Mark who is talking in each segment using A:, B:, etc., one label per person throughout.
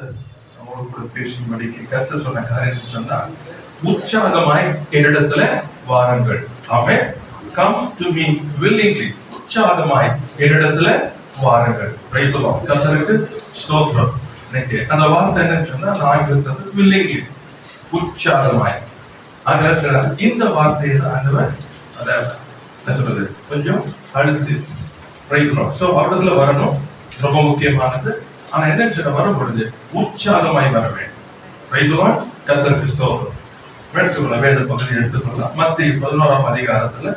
A: நம்மோடு கூட பேசும்படிக்கு கர்த்தர் சொன்ன காரியம் சொன்னா, உற்சாகமாய் என்னிடத்துல வாருங்கள். ஆமென். Come to me willingly. உற்சாகமாய் என்னிடத்துல வாருங்கள். Price the Lord. கர்த்தருக்கு ஸ்தோத்திரம். இன்னைக்கு அந்த வார்த்தை என்ன சொன்னா, நான் இருக்கிறது willingly, உற்சாகமாய். அதனால இந்த வார்த்தையை ஆண்டவர் அத என்ன சொல்றது கொஞ்சம் அழுத்து பிரைஸ் தி லார்ட். சோ அவரிடத்துல வரணும், ரொம்ப முக்கியமானது. ஆனா என்ன சொல்ல வரும் பொழுது உற்சாகமாய் வர வேண்டும். Price the Lord. கர்த்தருக்கு ஸ்தோத்திரம். வேத பகுதியை எடுத்துக்கொள்ளலாம். மத்தேயு 11ஆம் அதிகாரத்துல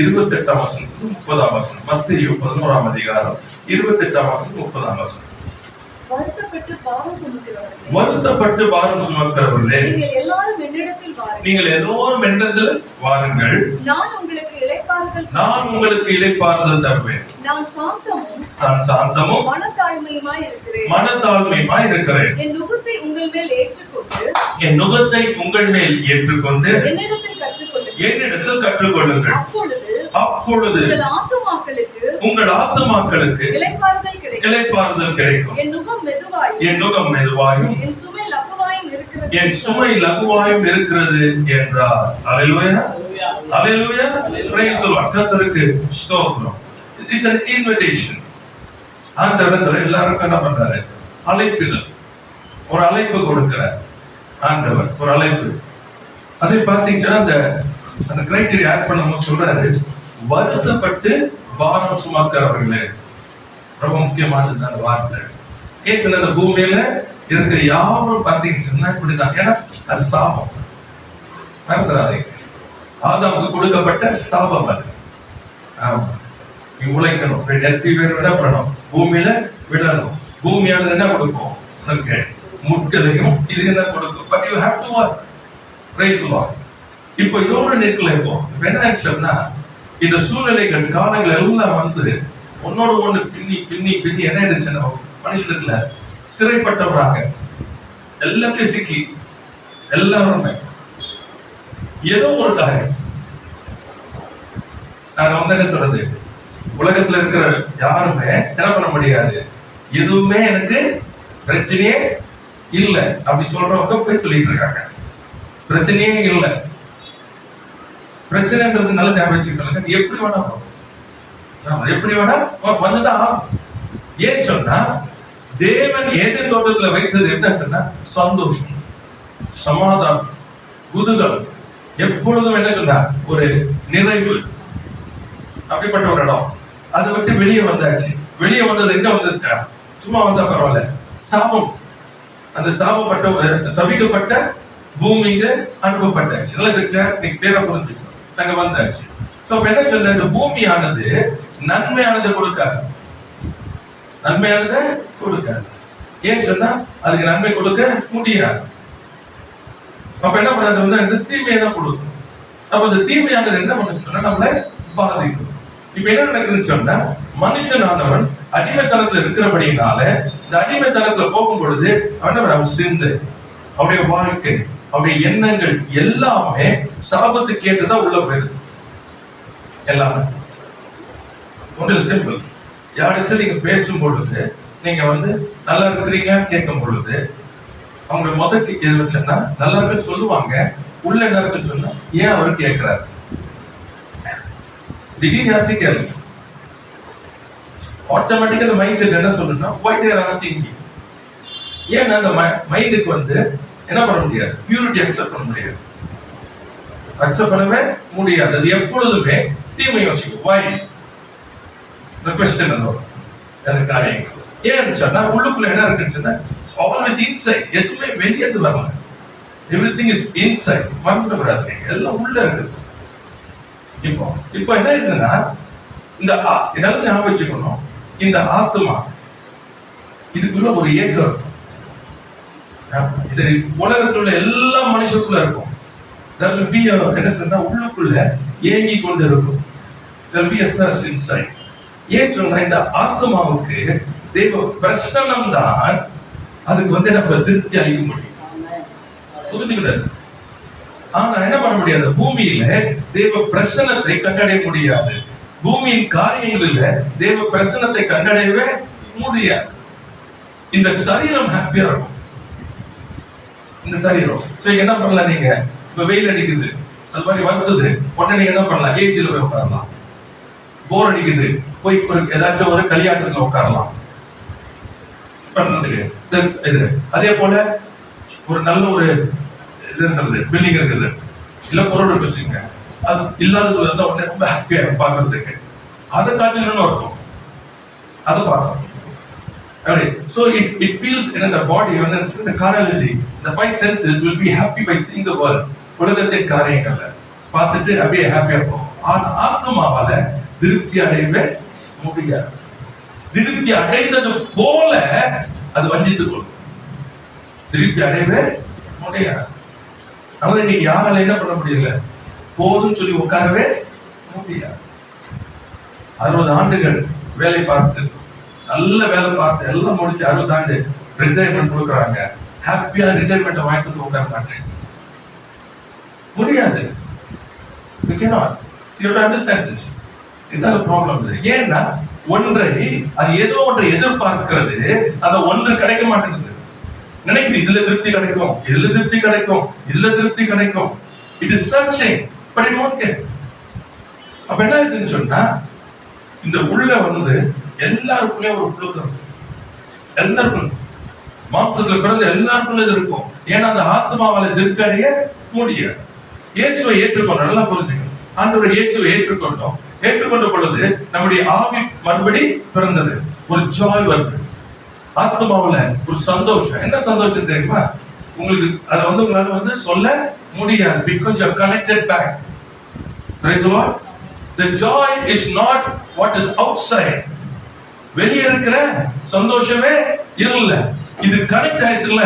A: 28ஆம் வசனத்துக்கு 30ஆம் வசனம். மத்தேயு 11ஆம் அதிகாரம் 28ஆம் வசனம் 30ஆம் வசனம்.
B: வருத்தப்பட்டு பாரம்
A: சுமக்கிறவர்களே, நீங்கள் எல்லாரும் என்னிடத்தில் வாருங்கள், நான் உங்களுக்கு இளைப்பாறுதல் தருவேன். நான் சாந்தமும் மனத்தாழ்மையுமாய் இருக்கிறேன். என் நுகத்தை உங்கள் மேல் ஏற்றுக்கொண்டு என்னிடத்தில் கற்றுக்கொள்ளுங்கள். அப்பொழுது உங்கள் ஆத்துமாக்களுக்கு இளைப்பாறுதல் கிடைக்கும். என் நுகம் மெதுவாயும் என் சுமை லகுவாயும் இருக்கிறது என்றார். அல்லேலூயா, அல்லேலூயா. Praise the Lord. கர்த்தருக்கு ஸ்தோத்திரம். It's an invitation. ஆண்டவர் எல்லாருக்கும் என்ன பண்றாரு? அழைப்புதல். ஒரு அழைப்பு கொடுக்கிறார் ஆண்டவர், ஒரு அழைப்பு. அதை பார்த்தீங்கன்னா அந்த கிரைட்டீரியா ஆட் பண்ணும்போது சொல்றாரு, வருத்தப்பட்டு பாரம் சுமக்கிறவர்களே. ரொம்ப முக்கியமானது அந்த வார்த்தை. ஏற்கனவே அந்த பூமியில இருக்கிற யாரும் பார்த்தீங்கன்னா இப்படிதான். ஏன்னா அது சாபம். ஆதாமுக்கு கொடுக்கப்பட்ட சாபம் அது. ஆமா, நீ உழைக்கணும், நெற்றி பேர் என்ன பண்ணணும், பூமியில விடணும். பூமியானது என்ன கொடுக்கும்? உனக்கு முட்களையும் இது என்ன கொடுக்கும். But you have to work. Price the Lord. இப்போ இதோட நிற்கல. இப்போ என்ன ஆச்சுன்னா, இந்த சூழ்நிலைகள் காலங்கள் எல்லாம் வந்து ஒன்னோட ஒண்ணு பின்னி பின்னி பின்னி என்ன ஆயிடுச்சுன்னா, மனுஷனுக்குல சிறைப்பட்டவராங்க எல்லாத்தையும் சிக்கி எல்லாருமே ஏதோ ஒரு காரியம். நான் வந்து என்ன சொல்றது, உலகத்துல இருக்கிற யாருமே என்ன பண்ண முடியாது, எதுவுமே எனக்கு பிரச்சனையே இல்லை அப்படி சொல்றவங்க போய் சொல்லிட்டு இருக்காங்க. பிரச்சனையே இல்லை. பிரச்சனைன்றது நல்ல ஞாபகம் வச்சுக்கோங்க. எப்படி வேணா எப்படி வேணா வந்துதான். ஏன் சொன்னா, தேவன் ஏதேன் தோட்டத்துல வைத்தது என்ன சொன்னா, சந்தோஷம், சமாதானம், குதூகலம், எப்பொழுதும் என்ன சொன்னா ஒரு நிறைவு. அப்படிப்பட்ட ஒரு இடம். அதை விட்டு வெளியே வந்தாச்சு. வெளியே வந்தது எங்க வந்திருக்கா? சும்மா வந்தா பரவாயில்ல, சாபம். அந்த சாபப்பட்ட சபிக்கப்பட்ட பூமியில அனுப்பப்பட்டாச்சு. நல்லா நீங்க பேரை புரிஞ்சுக்கணும். நாங்க வந்தாச்சு. சோ என்ன சொல்ற, இந்த பூமியானது நன்மையானதை கொடுக்காது. நன்மையானதை கொடுக்காது. ஏன் சொன்னா, அதுக்கு நன்மை கொடுக்க முடியாது. அப்ப என்ன பண்ணது வந்து அந்த தீமையை தான் கொடுக்கும். அப்ப அந்த தீமையானது என்ன பண்ணு சொன்னா, நம்மளை பாதிக்கும். இப்ப என்ன நடக்குதுன்னு சொன்னா, மனுஷனானவன் அடிமைத்தனத்துல இருக்கிறபடினால இந்த அடிமைத்தனத்துல போகும் பொழுது அவன் சிந்து, அவருடைய வாழ்க்கை, அவருடைய எண்ணங்கள் எல்லாமே சாபத்துக்கு கேட்டுதான் உள்ள போயிருது. எல்லாமே ஒன்றில் சிம்பிள். யார்கிட்ட நீங்க பேசும் பொழுது, நீங்க வந்து நல்லா இருக்கிறீங்கன்னு கேட்கும் பொழுது, அவங்க முதல் எது வச்சா நல்லா இருக்குன்னு சொல்லுவாங்க. உள்ள என்ன இருக்குன்னு சொன்னா, ஏன் அவரு கேட்கிறாரு? திடீர்னு யாச்சு கேளுங்க. ஆட்டோமேட்டிக்கா மைண்ட் செட் என்ன சொல்லுன்னா, why they are asking me. ஏன்னா அந்த மைண்டுக்கு வந்து என்ன பண்ண முடியாது, பியூரிட்டி அக்செப்ட் பண்ண முடியாது. அக்செப்ட் பண்ணவே முடியாது. அது எப்பொழுதுமே தீமை யோசிக்கும். why the question அந்த காரியங்கள் ஏன்னு சொன்னா, உள்ளுக்குள்ள என்ன இருக்குன்னு சொன்னா, always inside. எதுவுமே வெளியே இருந்து வரல. everything is inside. மறந்துடாதீங்க, எல்லாம் உள்ள இருக்குது. இப்போ என்ன இருக்குன்னா, இந்த என்னால ஞாபகம் வச்சுக்கணும், இந்த ஆத்மா இதுக்குள்ள ஒரு ஏக்கம் இருக்கும். இது உலகத்தில் உள்ள எல்லா மனுஷருக்குள்ள இருக்கும். என்ன சொன்னா, உள்ளுக்குள்ள ஏங்கி கொண்டு இருக்கும். there will be a thirst inside. ஏன் சொன்னா, இந்த ஆத்மாவுக்கு தேவ பிரசன்னம் தான் அதுக்கு வந்து நம்ம திருப்தி அளிக்க முடியும். புரிஞ்சுக்கிட்டாரு? ஆனா என்ன பண்ண முடியாது, பூமியில தேவ பிரசன்னத்தை கண்டடைய முடியாது. பூமியின் காரியங்களில் தேவ பிரசன்னத்தை கண்டடையவே முடியாது. இந்த சரீரம் ஹாப்பியா இருக்கும். இந்த சரீரம். சோ என்ன பண்ணலாம் நீங்க? இப்ப வெயில் அடிக்குது, அது மாதிரி வருத்துது, உடனே நீங்க என்ன பண்ணலாம்? ஏசியில போய் உட்காரலாம். போர் அடிக்குது, போய் ஏதாச்சும் ஒரு கல்யாணத்துல உட்காரலாம் பண்றதுக்கு. இது அதே போல ஒரு நல்ல ஒரு இது சொல்றது பில்டிங் இருக்குது, இல்ல பொருள் வச்சுங்க, அது இல்லாதது வந்து உடனே ரொம்ப ஹாப்பியா பாக்குறதுக்கு அதை காட்டிலும் இருக்கும், அதை பார்க்கணும். So it feels in the body, when there's the carnality, the five senses will be happy by seeing the world. உலகத்தின் காரியங்களை பார்த்துட்டு அப்படியே ஹாப்பியா போகும். ஆத்மாவால திருப்தி அடையவே முடியாது. திருப்தி அடைந்தது போல அது வஞ்சித்துக் கொள்ளும். திருப்தி அடையவே முடியாது. அதனால இன்னைக்கு யாரால என்ன பண்ண முடியல? போதும் சொல்லி உட்காரவே முடியாது. 60 ஆண்டுகள் வேலை பார்த்து, நல்ல வேலை பார்த்து எல்லாம் முடிச்சு 60 ஆண்டு ரிட்டையர்மெண்ட் கொடுக்குறாங்க. ஹாப்பியா ரிட்டையர்மெண்ட் வாங்கிட்டு உட்கார மாட்டேன் முடியாது. You cannot. You have to understand this. இதுதான் ப்ராப்ளம். ஏன்னா ஒன்றை, அது ஏதோ ஒன்றை எதிர்பார்க்கிறது, அந்த ஒன்று கிடைக்க மாட்டேங்குது. நினைக்குது இதுல திருப்தி கிடைக்கும், இதுல திருப்தி கிடைக்கும், இதுல திருப்தி கிடைக்கும். It is searching but it won't get. அப்ப என்ன ஆகுதுன்னு சொன்னா, இந்த உள்ள வந்து எல்லாருக்குள்ளே ஒரு புழுக்கம், எல்லாருக்கும் மாம்சத்துல பிறந்த எல்லாருக்குள்ள இருக்கும். ஏன்னா அந்த ஆத்மாவால திருப்தி அடைய முடியாது. இயேசுவை ஏற்றுக்கொண்டோம், நல்லா புரிஞ்சுக்கணும். ஆண்டவர் இயேசுவை ஏற்றுக்கொண்டோம். ஏற்றுக்கொண்ட பொழுது நம்முடைய ஆவி மறுபடி பிறந்தது. ஒரு ஜாய் வருது ஆத்மாவுல, ஒரு சந்தோஷம். என்ன சந்தோஷம் தெரியுமா? உங்களுக்கு அதை வந்து உங்களால வந்து சொல்ல முடியாது. Because you are connected back. Praise the Lord. The joy is not what is outside. வெளியே இருக்கிற சந்தோஷமே இல்ல, இது கனெக்ட் ஆயிடுச்சுல்ல.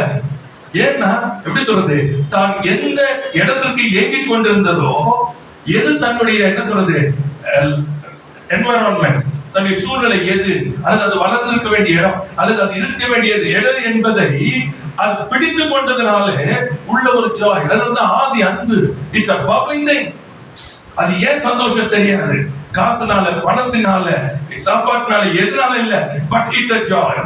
A: ஏன்னா எப்படி சொல்றது, தான் எந்த இடத்திற்கு ஏங்கிக் கொண்டிருந்ததோ, எது தன்னுடைய என்ன சொல்றது என்வைரன்மெண்ட், தன்னுடைய சூழ்நிலை எது, அல்லது அது வளர்ந்திருக்க வேண்டிய இடம், அல்லது அது இருக்க வேண்டியது இடம் என்பதை அது பிடித்து கொண்டதுனால உள்ள ஒரு ஜாய். அது வந்து ஆதி அன்பு. It's a bubbling thing. அது ஏன் சந்தோஷம் தெரியாது, காசுனால, பணத்தினால, சாப்பாட்டுனால, எதுனால இல்ல, பட் இட்ஸ் a joy.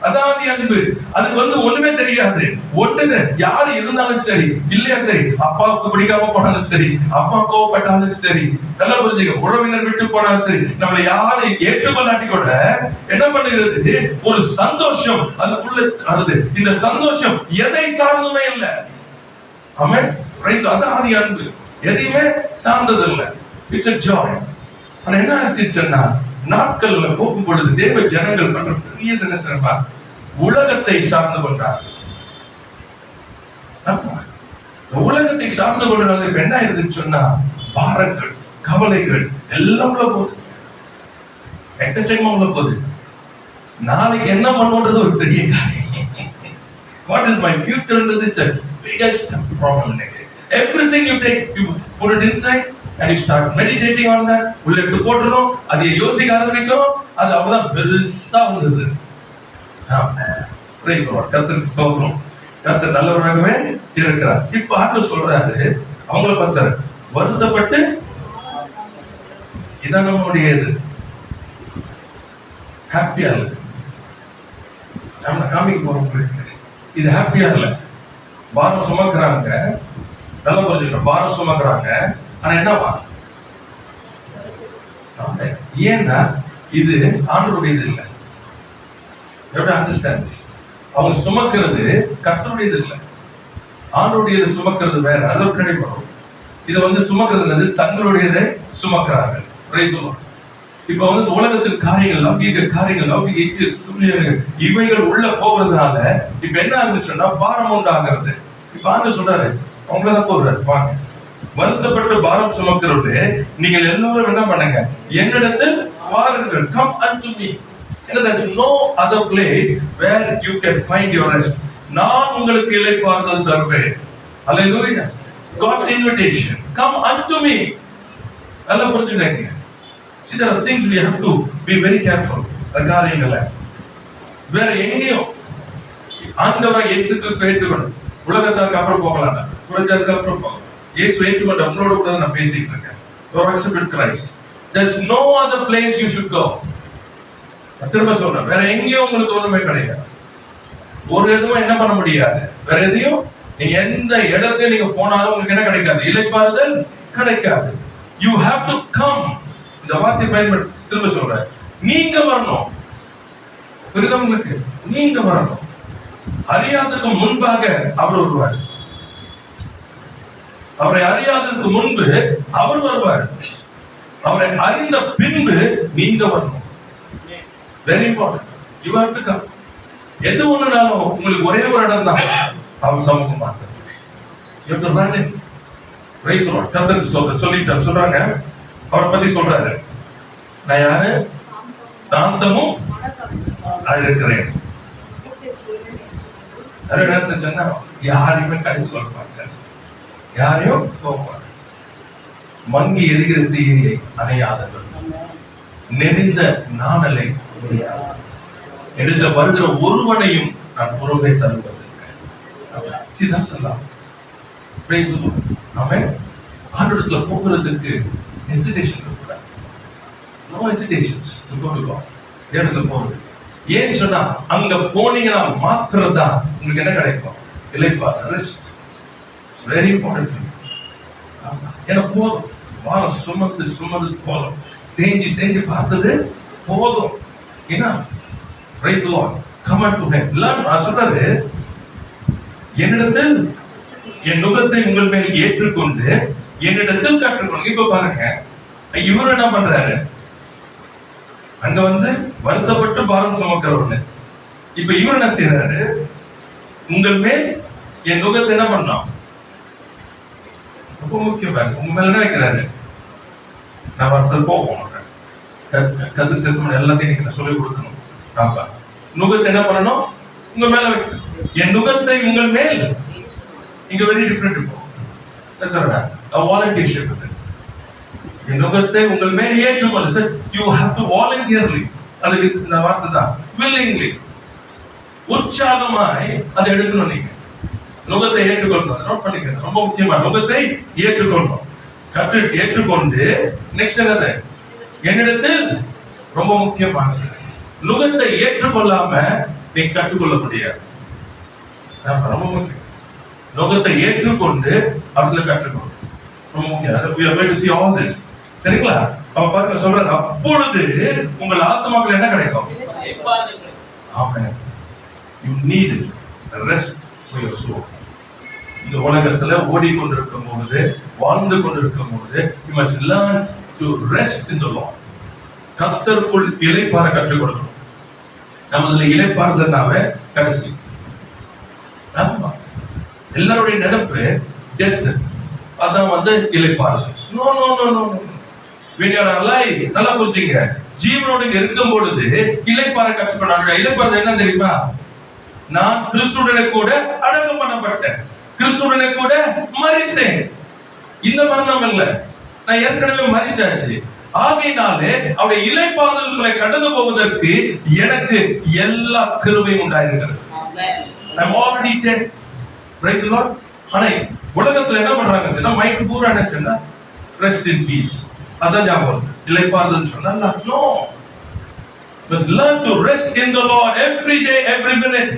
A: அதாவது அன்பு. அதுக்கு வந்து ஒண்ணுமே தெரியாது. ஒண்ணுங்க யாரு இருந்தாலும் சரி, இல்லையா சரி, அப்பாவுக்கு பிடிக்காம போனாலும் சரி, அப்பா கோவப்பட்டாலும் சரி, நல்லா புரிஞ்சுக்க, உறவினர் விட்டு போனாலும் சரி, நம்மளை யாரை ஏற்றுக்கொள்ளாட்டி கூட என்ன பண்ணுகிறது, ஒரு சந்தோஷம் அதுக்குள்ள வருது. இந்த சந்தோஷம் எதை சார்ந்துமே இல்லை. ஆமென். அதாவது அன்பு எதையுமே சார்ந்தது இல்லை. It's a joy. ஆனா என்ன ஆச்சுன்னா, நாட்கள்ல போகும் பொழுது தேவ ஜனங்கள் பண்ற பெரிய தினத்திறமா உலகத்தை சார்ந்து கொண்டார். உலகத்தை சார்ந்து கொண்டது என்ன ஆயிருதுன்னு சொன்னா, பாரங்கள், கவலைகள் எல்லாம் உள்ள போகுது, எக்கச்சக்கமா உள்ள போகுது. நாளைக்கு என்ன பண்ணுன்றது ஒரு பெரிய காரியம். வாட் இஸ் மை ஃபியூச்சர்ன்றது it's a biggest problem. Everything you take, you put it inside and you start meditating on that. உள்ள எடுத்து போட்டுறோம், அதை யோசிக்க ஆரம்பிக்கிறோம், அது அவ்வளவுதான் பெருசா வந்தது. Praise the Lord. கர்த்தருக்கு ஸ்தோத்திரம். கர்த்தர் நல்லவராகவே இருக்கிறார். இப்ப ஆண்டவர் சொல்றாரு, அவங்கள பார்த்தாரு, வருத்தப்பட்டு இதான் நம்முடைய இது ஹாப்பியா இல்லை. நம்ம காமிக்க போறோம், இது ஹாப்பியா இல்லை. பாரம் சுமக்கிறாங்க, நல்லா புரிஞ்சுக்கணும், பாரம் சுமக்கிறாங்க. ஆனா என்னவா, ஏன்னா இது ஆண்டவருடைய இது இல்லை. எப்படி அண்டர்ஸ்டாண்ட் திஸ்? அவங்க சுமக்கிறது கர்த்தருடையது இல்லை, ஆண்டவருடையது சுமக்கிறது வேற. அதை பின்னாடி போறோம். இதை வந்து சுமக்கிறது தங்களுடையதை சுமக்கிறாங்க. இப்ப வந்து உலகத்தின் காரியங்கள், லௌகிக காரியங்கள், லௌகிக சூழ்நிலைகள் இவைகள் உள்ள போகிறதுனால இப்ப என்ன ஆகுதுன்னா பாரம் உண்டாகிறது. இப்ப ஆண்டவர் சொல்றாரு, அவங்களதான் போடுறாரு, வாங்க வருத்தப்பட்டு பாரம் சுமக்கிறவர்களே, நீங்கள் எல்லாரும் என்ன பண்ணுங்க, என்னிடத்தில் வாருங்கள், come unto me. There is no other place where you can find your rest. நான் உங்களுக்கு இளைப்பாறுதல் தருவேன். Hallelujah. God's invitation, come unto me. நல்லா புரிஞ்சுக்கங்க. See, there are things we have to be very careful. காரியங்களை வேற எங்கேயும் ஆண்டவராக இயேசு கிறிஸ்து ஏற்றுக்கணும். உலகத்தாருக்கு அப்புறம் போகலாம், உலகத்தாருக்கு அப்புறம் போகலாம். இயேசு ஏற்றுக்கொண்டு அவங்களோட கூட நான் பேசிட்டு இருக்கேன். You are accepted Christ. There is no other place you should go. திரும்ப சொல்றேன், வேற எங்கேயும் உங்களுக்கு ஒண்ணுமே கிடையாது. ஒரு எதுவும் என்ன பண்ண முடியாது. வேற எதையும் நீங்க எந்த இடத்துல நீங்க போனாலும் உங்களுக்கு என்ன கிடைக்காது, இளைப்பாறுதல் கிடைக்காது. You have to come. இந்த வார்த்தை பயன்படுத்தி திரும்ப சொல்றேன், நீங்க வரணும். புரியுதா உங்களுக்கு? நீங்க வரணும். அறியாததுக்கு முன்பாக அவர் வருவார். அவரை அறியாததுக்கு முன்பு அவர் வருவார். அவரை அறிந்த பின்பு நீங்க வரணும். Very important. You have to come. எது ஒண்ணுனாலும் உங்களுக்கு ஒரே ஒரு இடம் தான், அவர் சமூகம் மாத்த. சொல்லிட்டு சொல்றாங்க, அவரை பத்தி சொல்றாரு, நான் யாரு? சாந்தமும் அழுக்கிறேன். சொன்னா யாரையுமே கடிந்து கொள்ள மாட்டார், யாரையும் போவார். மங்கி எரிகிற தீயை அணையாதவர், நெறிந்த நாணலை எடுத்த வருகிற ஒருவனையும் நான் புறவே தருவதில்லை. ஆண்டவரிடத்துல போகிறதுக்கு ஹெசிடேஷன் இருக்கக்கூடாது. No hesitations to go to God. இடத்துல போறது ஏன்னு சொன்னா, அங்க போனீங்கன்னா மாத்திரம் தான் உங்களுக்கு என்ன கிடைக்கும், இளைப்பாறுதல், ரெஸ்ட். It's very important. ஏன்னா போதும், வாரம் சுமந்து சுமந்து போதும், செஞ்சு செஞ்சு பார்த்தது போதும். ஏன்னா praise the Lord, come unto him. நான் சொல்றது, என்னிடத்தில் என் நுகத்தை உங்கள் மேல் ஏற்றுக்கொண்டு என்னிடத்தில் கற்றுக்கொண்டு. இப்ப பாருங்க, இவர் என்ன பண்றாரு, அங்க வந்து வருத்தப்பட்டு பாரம் சுமக்கிறவங்க. இப்ப இவர் என்ன செய்யறாரு, உங்கள் மேல் என் நுகத்தை என்ன பண்ணோம், ரொம்ப முக்கியம். உங்க மேல என்ன வைக்கிறாரு, நான் வருத்தம் போவோம், கத்து சேர்த்து எல்லாத்தையும் நீங்க சொல்லிக் கொடுக்கணும். நுகத்தை என்ன பண்ணணும், உங்க மேல வைக்கணும். என் நுகத்தை உங்கள் மேல், இங்க வெரி டிஃபரெண்ட். இப்போ வாலண்டியர்ஷிப். என் நுகத்தை உங்கள் மேல் ஏற்றுக்கொண்டு. Sir, you have to voluntarily. அதுக்கு இந்த வார்த்தை தான் வில்லிங்லி, உற்சாகமாய் அதை எடுக்கணும். நீங்க நுகத்தை ஏற்றுக்கொள்ளணும். நோட் பண்ணிக்கிறது ரொம்ப முக்கியமா. நுகத்தை ஏற்றுக்கொள்ளணும், கற்று ஏற்றுக்கொண்டு நெக்ஸ்ட் என்னது, என்னிடத்தில் ரொம்ப முக்கியமானது. நுகத்தை ஏற்றுக்கொள்ளாம நீ கற்றுக்கொள்ள முடியாது. ரொம்ப முக்கியம். நுகத்தை ஏற்றுக்கொண்டு அவர்களை கற்றுக்கொள்ள ரொம்ப முக்கியம். We are going to see all this. சரிங்களா? அவ பாருங்க சொல்றாரு, அப்பொழுது உங்கள் ஆத்மாக்கள் என்ன கிடைக்கும்? ஆமென். You need it. Rest for your soul. இந்த உலகத்துல ஓடிக்கொண்டிருக்கும் பொழுது, வாழ்ந்து கொண்டிருக்கும் பொழுது, you must learn to rest in the Lord. கர்த்தருக்குள் இளைப்பாற கற்றுக் கொடுக்கணும். நம்மள இளைப்பாறுதல்னாவே கடைசி. ஆமா, எல்லாருடைய நினைப்பு டெத், அதான் வந்து இளைப்பாறுதல். No no no no. when you are alive, நல்லா புரிஞ்சுங்க, ஜீவனோடு இருக்கும் பொழுது இளைப்பாற கற்றுக்கொண்டாங்க. இளைப்பாறுதல் என்ன தெரியுமா, நான் கிறிஸ்துவுடனே கூட அடக்கம் பண்ணப்பட்டேன், கிறிஸ்துவுடனே கூட மரித்தேன். இந்த மரணம் இல்ல, நான் ஏற்கனவே மரிச்சாச்சு. ஆகையினாலே அவருடைய இளைப்பாறுதல்களை கடந்து போவதற்கு எனக்கு எல்லா கிருபையும் உண்டாயிருக்கிறது. I'm already dead. Praise the Lord. ஆனா உலகத்துல என்ன பண்றாங்க சொன்னா, மைண்ட் பூரா என்ன சொன்னா, rest in peace. அதான் ஞாபகம், இளைப்பாறுதல் சொன்னா no. Must learn to rest in the Lord every day, every minute.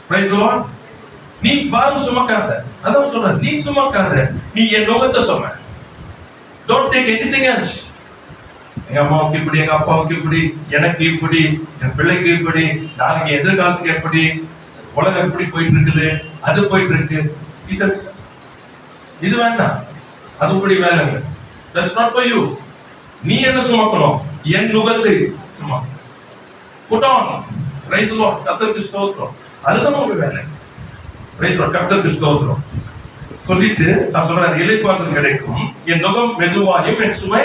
A: Praise the Lord. நீ பாரம் சுமக்காத, அதான் சொல்ற, நீ சுமக்காத, நீ என் நுகத்தை சும. Don't take anything else. எங்க அம்மாவுக்கு இப்படி, எங்க அப்பாவுக்கு இப்படி, எனக்கு இப்படி, என் பிள்ளைக்கு இப்படி, நாளைக்கு எதிர்காலத்துக்கு எப்படி, உலகம் எப்படி போயிட்டு இருக்குது, அது போயிட்டு இருக்கு, இது வேண்டாம், அது உங்களுடைய வேலை இல்லை. That's not for you. நீ என்ன சுமக்கணும், என் நுகத்தை சுமக்க. Put on. Praise the Lord. கர்த்தருக்கு ஸ்தோத்திரம். அதுதான் உங்க வேலை. Praise the Lord. கர்த்தருக்கு ஸ்தோத்திரம். சொல்லிட்டு நான் சொல்றேன், இளைப்பாறுதல் கிடைக்கும், என் நுகம் மெதுவாயும் என் சுமை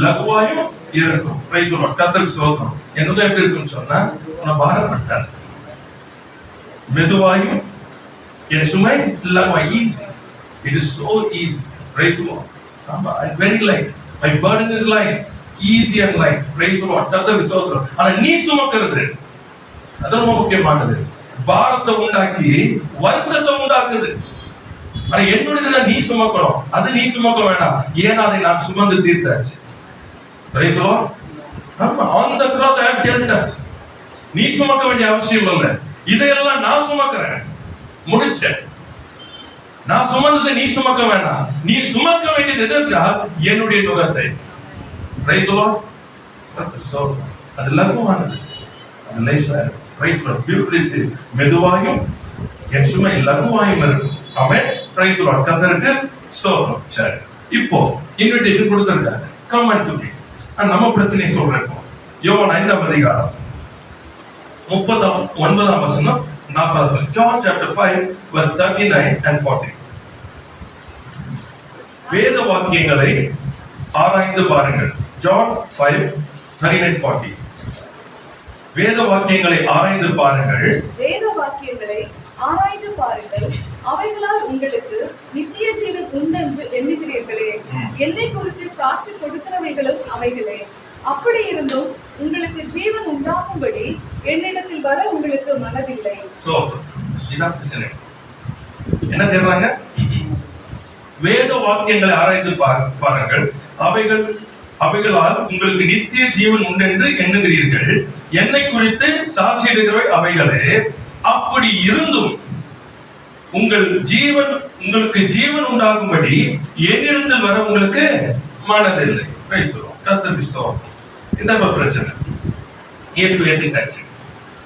A: லகுவாயும் இருக்கும். Praise the Lord. கர்த்தருக்கு ஸ்தோத்திரம். என் நுகம் எப்படி இருக்குன்னு சொன்னா, உன்னை பாரப்படுத்தாது, மெதுவாயும் என் சுமை லகுவாய். Easy. It is so easy. Praise the Lord. I'm very light. My burden is light. Easy and light. Praise the Lord. கர்த்தருக்கு ஸ்தோத்திரம். ஆனா நீ சுமக்கிறது அது ரொம்ப முக்கியமானது. பாரத்தை உண்டாக்கி வருத்தத்தை உண்டாக்குது. ஆனா என்னுடையதான் நீ சுமக்கணும், அது நீ சுமக்க வேண்டாம், ஏன்னா அதை நான் சுமந்து தீர்த்தாச்சு. Praise the Lord. On the cross I have dealt that. நீ சுமக்க வேண்டிய அவசியம் இல்லை, இதையெல்லாம் நான் சுமக்கிறேன், முடிச்சேன். நான் சுமந்ததை நீ சுமக்க வேண்டாம். நீ சுமக்க வேண்டியது எதற்கால்? என்னுடைய நுகத்தை. Praise the Lord. அது லகுவானது, அது லேசா. Praise the Lord. Beautifully says, மெதுவாயும் என் சுமை லகுவாயும் இருக்கும். ஆமென். Praise the Lord. கர்த்தருக்கு ஸ்தோத்திரம். சரி, இப்போ இன்விடேஷன் கொடுத்திருக்காங்க, கம் அண்ட் டு மீ. நம்ம பிரச்சனையை சொல்றேன். யோவான் 5ஆம் அதிகாரம் 39ஆம் வசனம் 40. John chapter 5 verse 39 and 40. வேத வாக்கியங்களை ஆராய்ந்து பாருங்கள். John 5 39 40. வேத வாக்கியங்களை ஆராய்ந்து பாருங்கள்.
B: வேத வாக்கியங்களை ஆராய்ந்து பாருங்கள், அவைகளால் உங்களுக்கு நித்திய ஜீவன் உண்டென்று எண்ணுகிறீர்களே. என்னை குறித்து சாட்சி கொடுக்கிறவைகளும் அவைகளே. அப்படி இருந்தும் உங்களுக்கு ஜீவன் உண்டாகும்படி என்னிடத்தில் வர உங்களுக்கு மனதில்லை.
A: என்ன சொல்றாங்க? வேத வாக்கியங்களை ஆராய்ந்து பாருங்கள், அவைகளால் உங்களுக்கு நித்திய ஜீவன் உண்டென்று எண்ணுகிறீர்கள். என்னை குறித்து சாட்சியிடுகிறவை அவைகளே. அப்படி இருந்தும் உங்களுக்கு ஜீவன் உண்டாகும்படி என்னிடத்தில் வர உங்களுக்கு மனதில்லை. கர்த்தருக்கு ஸ்தோத்திரம். இந்த பிரச்சனை இயேசு ஏத்துக்காச்சு.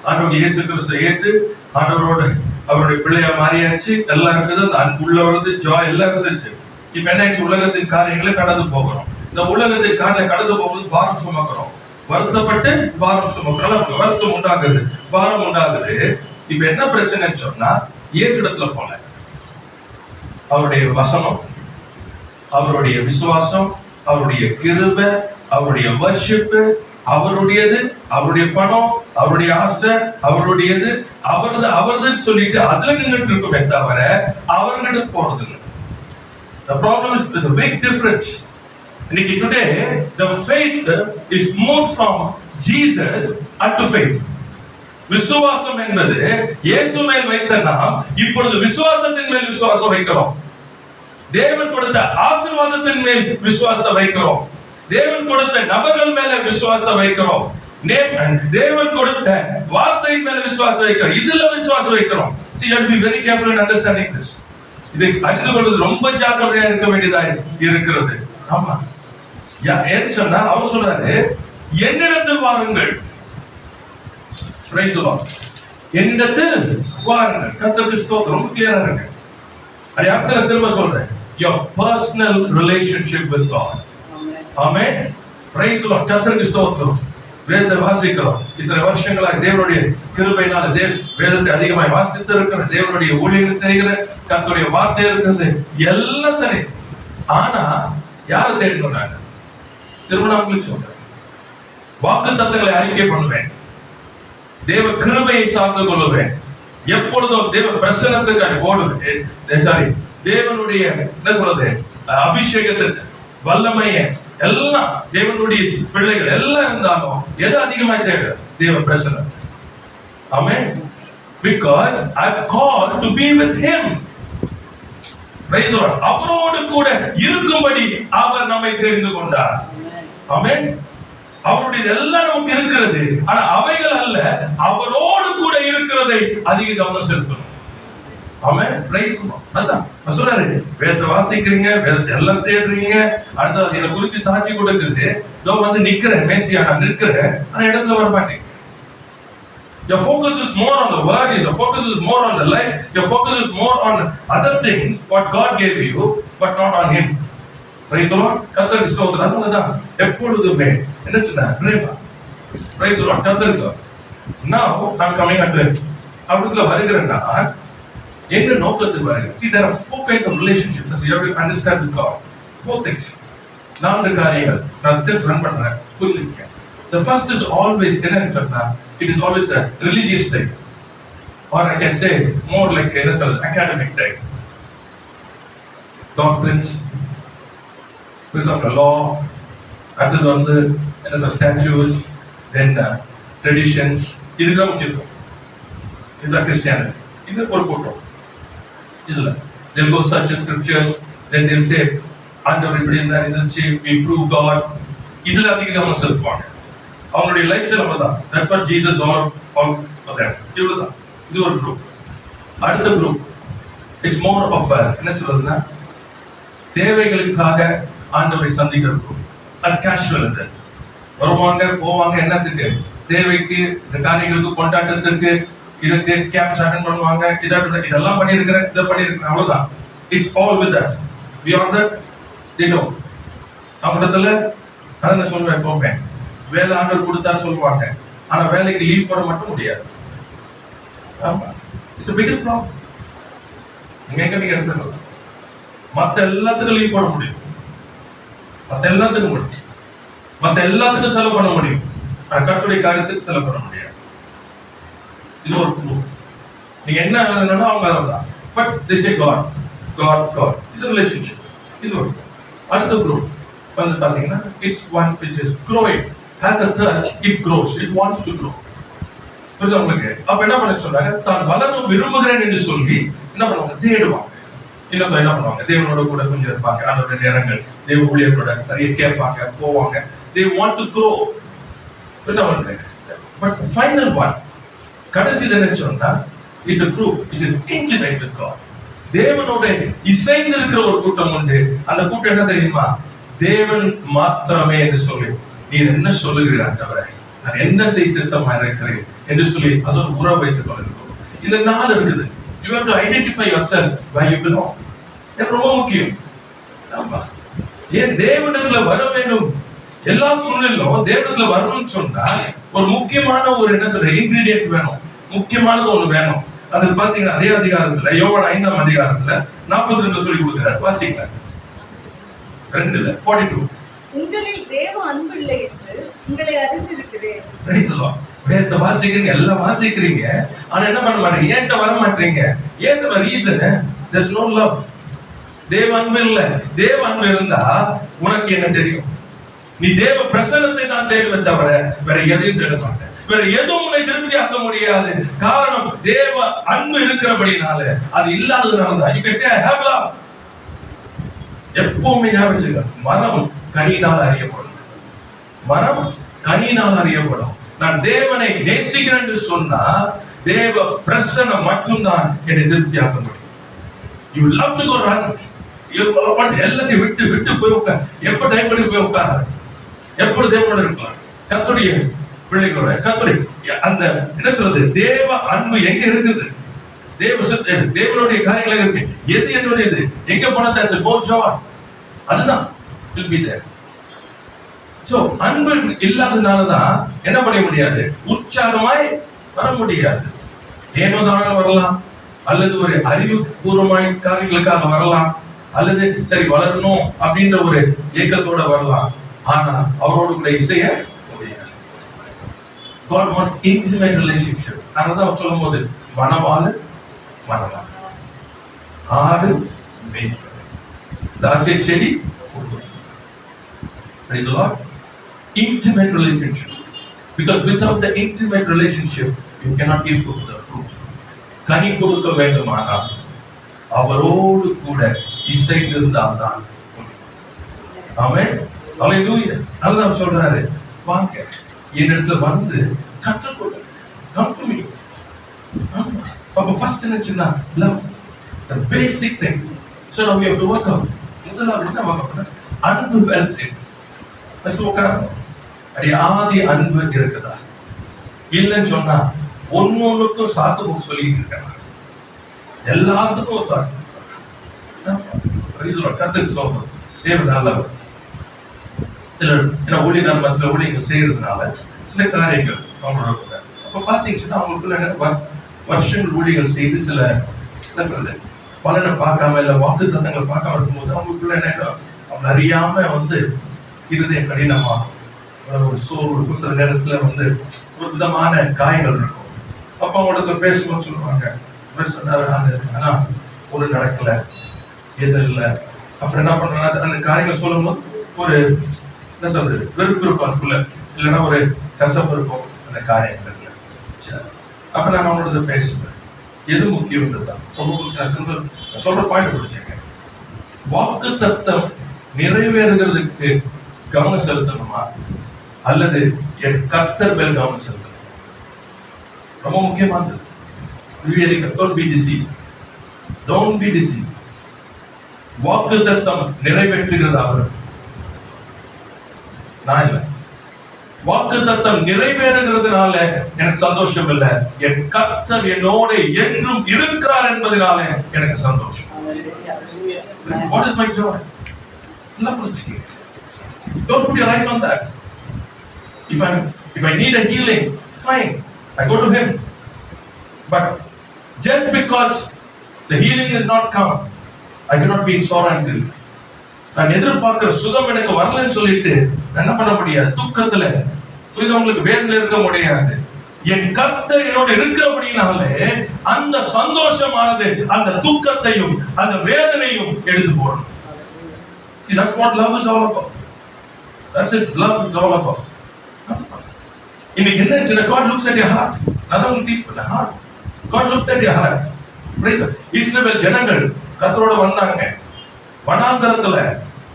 A: ஆண்டவர் இயேசு கிறிஸ்து ஏத்து ஆண்டவரோட அவருடைய பிள்ளையா மாறியாச்சு. எல்லாம் இருக்குது, அந்த அன்புள்ள வருது, ஜாய் எல்லாம் இருந்துச்சு. இப்ப என்ன ஆச்சு? உலகத்தின் காரியங்களை கடந்து போகிறோம். இந்த உலகத்தின் காரியம் கடந்து போகும்போது பாரம் சுமக்கிறோம், வருத்தப்பட்டு பாரம் சுமக்கிறோம், வருத்தம் உண்டாகுது, பாரம் உண்டாகுது. இப்ப என்ன பிரச்சனைன்னு சொன்னா, இயேசு இடத்துல போல அவருடைய வசனம், அவருடைய விசுவாசம், அவருடைய கிருபை, அவருடைய வர்ஷிப் அவருடையது, அவருடைய பணம், அவருடைய ஆசை அவருடையது, அவரதுன்னு சொல்லிட்டு அதுல நின்றுட்டு இருக்குமே தவிர அவர்கிட்ட போறது இல்லை. The problem is there's a big difference. இன்னைக்கு today the faith is moved from Jesus unto faith. விசுவாசம் என்பது இயேசு மேல் வைத்த நாம் இப்பொழுது விசுவாசத்தின் மேல் விசுவாசம் வைக்கிறோம். தேவன் கொடுத்த ஆசீர்வாதத்தின் மேல் விசுவாசத்தை வைக்கிறோம். தேவன் கொடுத்த நபர்கள் மேல விசுவாசத்தை வைக்கிறோம். தேவன் கொடுத்த வார்த்தை மேல விசுவாசத்தை வைக்கிறோம். இதுல விசுவாசம் வைக்கிறோம். So you have to be very careful in understanding this. இதை அறிந்து கொள்வது ரொம்ப ஜாக்கிரதையா இருக்க வேண்டியதா இருக்கிறது. ஆமா, ஏன்னு சொன்னா அவர் சொல்றாரு, என்னிடத்தில் வாருங்கள். என்னிடத்தில் வாருங்கள். கர்த்தருக்கு ஸ்தோத்திரம். ரொம்ப கிளியரா இருக்கு. அது யார்கிட்ட திரும்ப சொல்றேன், your personal relationship with God. Amen. Praise the Lord. கர்த்தருக்கு ஸ்தோத்திரம். வேதத்தை வாசிக்கிறோம். இத்தனை வருஷங்களாக தேவனுடைய கிருபையினால வேதத்தை அதிகமாய் வாசித்து இருக்கிற, தேவனுடைய ஊழியர்கள் செய்கிற, கர்த்தருடைய வார்த்தை இருக்கிறது, எல்லாம் சரி. ஆனா யாரை தேடினோம்? நாங்க திருமணம் சொல்றேன், வாக்கு தத்தங்களை அறிக்கை பண்ணுவேன், தேவ கிருபையை சார்ந்து கொள்ளுவேன், எப்பொழுதும் தேவ பிரசன்னத்துக்காக ஓடுவேன். சாரி, தேவனுடைய என்ன சொல்றது, அபிஷேகத்திற்கு வல்லமைய எல்லாம் தேவனுடைய பிள்ளைகள் எல்லாம் இருந்தாலும் எது அதிகமா தேவை? தேவ பிரசன்னம். ஆமென். Because I'm called to be with him. Praise the Lord. அவரோடு கூட இருக்கும்படி அவர் நம்மை தெரிந்து கொண்டார். ஆமென். அவருடைய எல்லாம் நமக்கு இருக்கிறது, ஆனா அவைகள் அல்ல, அவரோடு கூட இருக்கிறதை அதிக கவனம் செலுத்தணும். ஆமென். Praise the Lord. அதான் நான் சொல்றேன், வேதத்தை வாசிக்கிறீங்க, வேதத்தை எல்லாம் தேடுறீங்க, அடுத்து என்ன குறிச்சு சாட்சி கொடுக்குது, இதோ வந்து நிக்கிறேன், மேசியா நான் நிற்கிறேன், ஆனா இடத்துல வர மாட்டேங்க. Your focus is more on the word, your focus is more on the life, your focus is more on other things what God gave you, but not on him. Praise the Lord. கர்த்தருக்கு ஸ்தோத்திரம். அதனாலதான் எப்பொழுதுமே என்ன சொன்னா, praise the Lord. கர்த்தருக்கு ஸ்தோத்திரம். Now I'm coming at it. அப்படில வருகிறேன்னா என்ன நோக்கத்துக்கு வருகிறேன்? See, there are 4 kinds of relationships. So you have to understand with God. 4 things. 4 காரியங்கள் நான் just run பண்றேன், புரிஞ்சுக்கங்க. The first is always என்னன்னு சொன்னா, it is always a religious type, or I can say more like a academic type. Doctrines, the law, அடுத்தது வந்து என்ன சொல்ற, statues, then traditions. இதுதான் முக்கியம். இதுதான் கிறிஸ்டியானிட்டி. இது ஒரு கூட்டம். இல்ல, they'll go search scriptures, then they'll say ஆண்டவர் இப்படி இருந்தார், இருந்துச்சு, we prove God. இதுல அதிக கவனம் செலுத்துவாங்க. அவங்களுடைய லைஃப் ஸ்டைல் அவ்வளவுதான். That's what Jesus all for them. இவ்வளவுதான். இது ஒரு குரூப். அடுத்த குரூப் இட்ஸ் மோர் ஆஃப் என்ன சொல்றதுன்னா தேவைகளுக்காக ஆண்டவரை சந்திக்கிற குரூப். அது கேஷுவல். இது வருவாங்க போவாங்க, என்னத்துக்கு? தேவைக்கு, இந்த காரியங்களுக்கு, கொண்டாட்டத்திற்கு, இதுக்கு கேம்ப்ஸ் அட்டெண்ட் பண்ணுவாங்க, இதெல்லாம் பண்ணியிருக்கிறேன், இதை பண்ணியிருக்கிறேன், அவ்வளவுதான். It's all with that. We are that டினோ. நம்மிடத்துல அதான் சொல்லுவேன் எப்பவுமே, வேலை ஆண்டவர் கொடுத்தா சொல்லுவாங்க, ஆனா வேலைக்கு லீவ் போட மட்டும் முடியாது. ஆமா, இட்ஸ் பிகெஸ்ட் ப்ராப்ளம். நீங்க எடுத்துக்கலாம், மற்ற எல்லாத்துக்கும் லீவ் போட முடியும், மற்ற எல்லாத்துக்கும் முடியும், மற்ற எல்லாத்துக்கும் செலவு பண்ண முடியும், ஆனா கர்த்தருடைய காரியத்துக்கு செலவு பண்ண முடியாது. இது ஒரு குரூப். நீங்க என்ன எழுதணும் அவங்க தான், but this a God God God. இது ரிலேஷன்ஷிப். இது ஒரு அடுத்த குரூப் வந்து பாத்தீங்கன்னா it's one which is growing, has a thirst, it grows, it wants to grow. புரியுதா உங்களுக்கு? அப்ப என்ன பண்ண சொல்றாங்க, தான் வளர விரும்புகிறேன் என்று சொல்லி என்ன பண்ணுவாங்க, தேடுவாங்க. இன்னும் என்ன பண்ணுவாங்க, தேவனோட கூட கொஞ்சம் இருப்பாங்க, அதோட நேரங்கள் தேவ ஊழியர்களோட நிறைய கேட்பாங்க, போவாங்க. they want to grow. என்ன பண்றாங்க? பட் ஃபைனல் ஒன், கடைசி என்ன சொன்னா, it's a group which is intimate with God. தேவனோட இசைந்து இருக்கிற ஒரு கூட்டம் உண்டு. அந்த கூட்டம் என்ன தெரியுமா, தேவன் மாத்திரமே என்று சொல்லி, நீர் என்ன சொல்லுகிறார் தவிர நான் என்ன செய்ய சித்தமா இருக்கிறேன் என்று சொல்லி அதோட உறவு வைத்துக் கொண்டிருக்கிறோம். இந்த 4 இருக்குது. You have to identify yourself where you belong. இது ரொம்ப முக்கியம். ஆமா, ஏன் தேவனிடத்துல வர வேண்டும், எல்லா சூழ்நிலையிலும் தேவனிடத்துல வரணும்னு சொன்னா ஒரு முக்கியமான ஒரு என்ன சொல்ற இன்கிரீடியன்ட் வேணும், முக்கியமானது ஒண்ணு வேணும். அது பாத்தீங்கன்னா அதே அதிகாரத்துல யோவான் 5ஆம் அதிகாரத்துல 42 சொல்லி கொடுக்கிறார். வாசிங்க 2ல 42.
B: உங்களில் தேவ அன்பு இல்லை என்று உங்களை அறிந்திருக்கிறேன்.
A: ரெடி சொல்லுவா, வேத வாசிக்கிறீங்க, எல்லாம் வாசிக்கிறீங்க, ஆனா என்ன பண்ண மாட்டீங்க, ஏன்ட்ட வர மாட்டீங்க. ஏன் ரீசன்? there's no love. தேவ அன்பு இல்ல. தேவ அன்பு இருந்தா உனக்கு என்ன தெரியும், நீ தேவ பிரசன்னத்தை தான் தேடுவே தவிர வேற எதையும் தேட மாட்டேன். வேற எதுவும் உன்னை திருப்தி ஆக்க முடியாது. காரணம் தேவ அன்பு இருக்கிறபடினால. அது இல்லாததுனால தான். you can say I have love. எப்பவுமே ஞாபகம், மரம் கனியினால் அறியப்படும், மரம் கனியினால் அறியப்படும். நான் தேவனை நேசிக்கிறேன் என்று சொன்னா தேவ பிரசன்னம் மட்டும்தான் என்னை திருப்தியாக்க முடியும். you love to go run, you want எல்லாத்தையும் விட்டு விட்டு போய் உட்கார். எப்ப டைம் பண்ணி போய் உட்கார், எப்பொழுது தேவனோட இருக்கலாம், கர்த்தருடைய பிள்ளைகளோட. கர்த்தருடைய அந்த என்ன சொல்றது, தேவ அன்பு எங்க இருக்குது, தேவனுடைய காரியங்கள் இருக்கு. எது என்னுடையது, எங்க போனது போச்சோவா, அதுதான் will be there. சோ அன்பு இல்லாதனாலதான் என்ன பண்ண முடியாது, உற்சாகமாய் வர முடியாது. ஏனோதான வரலாம், அல்லது ஒரு அறிவு பூர்வமாய் காரியங்களுக்காக வரலாம், அல்லது சரி வளரணும் அப்படின்ற ஒரு ஏக்கத்தோட வரலாம். ஆனா அவரோடு கூட இசைய முடியாது. God wants intimate relationship. அதனால சொல்லும் போது மணவாள மணவாள், ஆடு மேய்ப்பது, திராட்சை செடி. Praise the Lord. Intimate relationship. Because without the intimate relationship, you cannot give the fruit. கனி கொடுக்க வேண்டுமானால் அவரோடு கூட இசைந்திருந்தால் தான். ஆமென். ஹalleluya. அல்லாஹ் சொல்றாரு, வாங்க என்னிடத்துல வந்து கற்றுக்கொள்ளுங்க. Come to me. அப்ப first என்னச்சுன்னா love, the basic thing. So now we have to work out. முதலாவது என்ன work out? அன்பு வேலை செய்யும். ஃபர்ஸ்ட் உட்காரணும். அடி ஆதி அன்பு இருக்குதா இல்லைன்னு சொன்னா ஒன்னொன்னுக்கும் சாக்கு போக்கு சொல்லிட்டு இருக்காங்க. எல்லாத்துக்கும் ஒரு சாக்கு கத்துக்கு சொல்றது செய்யறதுனால சிலர் ஏன்னா ஊழியர் மத்தியில் ஊழியர்கள் செய்யறதுனால சில காரியங்கள் அவங்களோட கூட. அப்ப பாத்தீங்கன்னா அவங்களுக்குள்ள என்ன வருஷங்கள் ஊழியர்கள் செய்து சில என்ன சொல்றது பலனை பார்க்காம இல்ல வாக்கு தத்தங்களை பார்க்காம இருக்கும்போது அவங்களுக்குள்ள என்ன அவங்க அறியாம வந்து இருதயம் கடினமாகும், ஒரு சோர்வு இருக்கும், சில நேரத்துல வந்து ஒரு விதமான காயங்கள் இருக்கும். அப்ப அவங்களோட பேசும்போது சொல்லுவாங்க, ஆனா ஒண்ணு நடக்கல, எது இல்லை. அப்புறம் என்ன பண்றாங்க, அந்த காரியங்கள் சொல்லும் போது ஒரு என்ன சொல்றது வெறுப்பு இருக்கும் அதுக்குள்ள, இல்லைன்னா ஒரு கசப்பு இருக்கும் அந்த காரியங்கள்ல. அப்ப நான் அவங்களோட பேசுவேன், எது முக்கியம்ன்றதுதான் சொல்ற பாயிண்ட் பிடிச்சிருக்கேன். வாக்கு தத்தம் நிறைவேறுகிறதுக்கு கவனம் செலுத்தணுமா அல்லது என் கர்த்தர் மேல் கவனம் செலுத்தணும்? ரொம்ப முக்கியமானது. Don't be deceived. Don't be deceived. வாக்குத்தத்தம் நிறைவேற்றுகிறது அவர், நான் இல்லை. வாக்குத்தத்தம் நிறைவேறுகிறதுனால எனக்கு சந்தோஷம் இல்லை, என் கர்த்தர் என்னோட என்றும் இருக்கிறார் என்பதனால எனக்கு சந்தோஷம். What is my joy? Don't put your eyes on that. If I need a healing, fine, I go to him. But just because the healing is not come, I cannot be in sorrow and grief. நான் எதிர்பார்க்கிற சுகம் எனக்கு வரலன்னு சொல்லிட்டு என்ன பண்ண முடியாது, துக்கத்துல உங்களுக்கு வேதனை இருக்க முடியாது. என் கர்த்தர் என்னோட இருக்கிறபடினாலே அந்த சந்தோஷமானது அந்த துக்கத்தையும் அந்த வேதனையும் எடுத்து போடும். See, that's what love is all about. That's it. Love is all about. இன்னைக்கு என்ன, God looks at your heart. நான் உங்களுக்கு டீச் பண்ண heart. God looks at your heart. இஸ்ரவேல் ஜனங்கள் கர்த்தரோட வந்தாங்க. வனாந்தரத்துல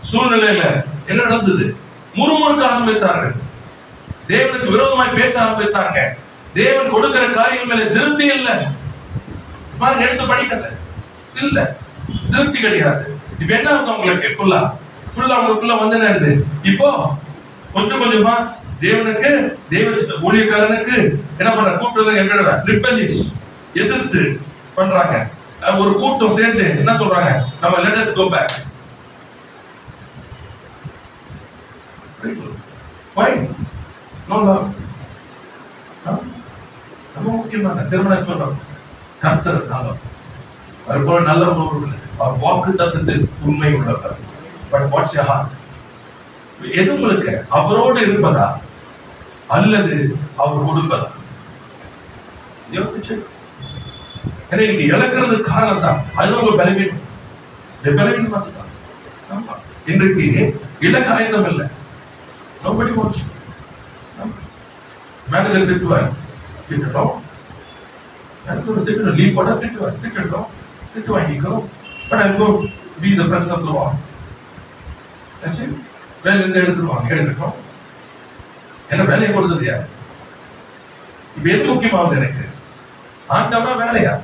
A: சூழ்நிலையில என்ன நடந்தது? முறுமுறுக்க ஆரம்பித்தார்கள். தேவனுக்கு விரோதமாய் பேச ஆரம்பித்தாங்க. தேவன் கொடுக்கிற காரியங்கள் மேல திருப்தி இல்லை. பாருங்க, எடுத்து படிக்கல இல்ல, திருப்தி கிடையாது. இப்ப என்ன ஆகும் உங்களுக்கு? ஃபுல்லா உங்களுக்குள்ள வந்து என்னது? இப்போ கொஞ்சம் கொஞ்சமா தேவனுக்கு ஊழியக்காரனுக்கு என்ன பண்ற கூப்பிட்டு ரிபெலியஸ் எதிர்த்து பண்றாங்க. ஒரு கூட்டம் சேர்ந்து என்ன சொல்றாங்க? நம்ம let us go back. Why? No love. ரொம்ப முக்கியமான திருமணம் சொல்றோம். கர்த்தர் நல்லவர், அதுபோல நல்லவர், அவர் வாக்கு தத்தத்தில் உண்மை உள்ளவர். But what's your heart? எது உங்களுக்கு? அவரோடு இருப்பதா அல்லது அவர் கொடுப்பதா? இன்னைக்கு இழக்கிறது காரணம் தான், அது உங்க பலவீனம். அதுதான் இன்றைக்கு இலக்கு ஆயத்தம் இல்லை. Nobody wants to. மேனேஜர் திட்டுவார், திட்டட்டும். லீவ் போட திட்டட்டும், திட்டு வாங்கிக்கோ. But I go by the presence of the Lord. That's it. வேலை இருந்து எடுக்கட்டும். என்ன வேலையை கொடுத்தது யார்? இப்ப எது முக்கியமானது எனக்கு? ஆண்டவரா வேலையா?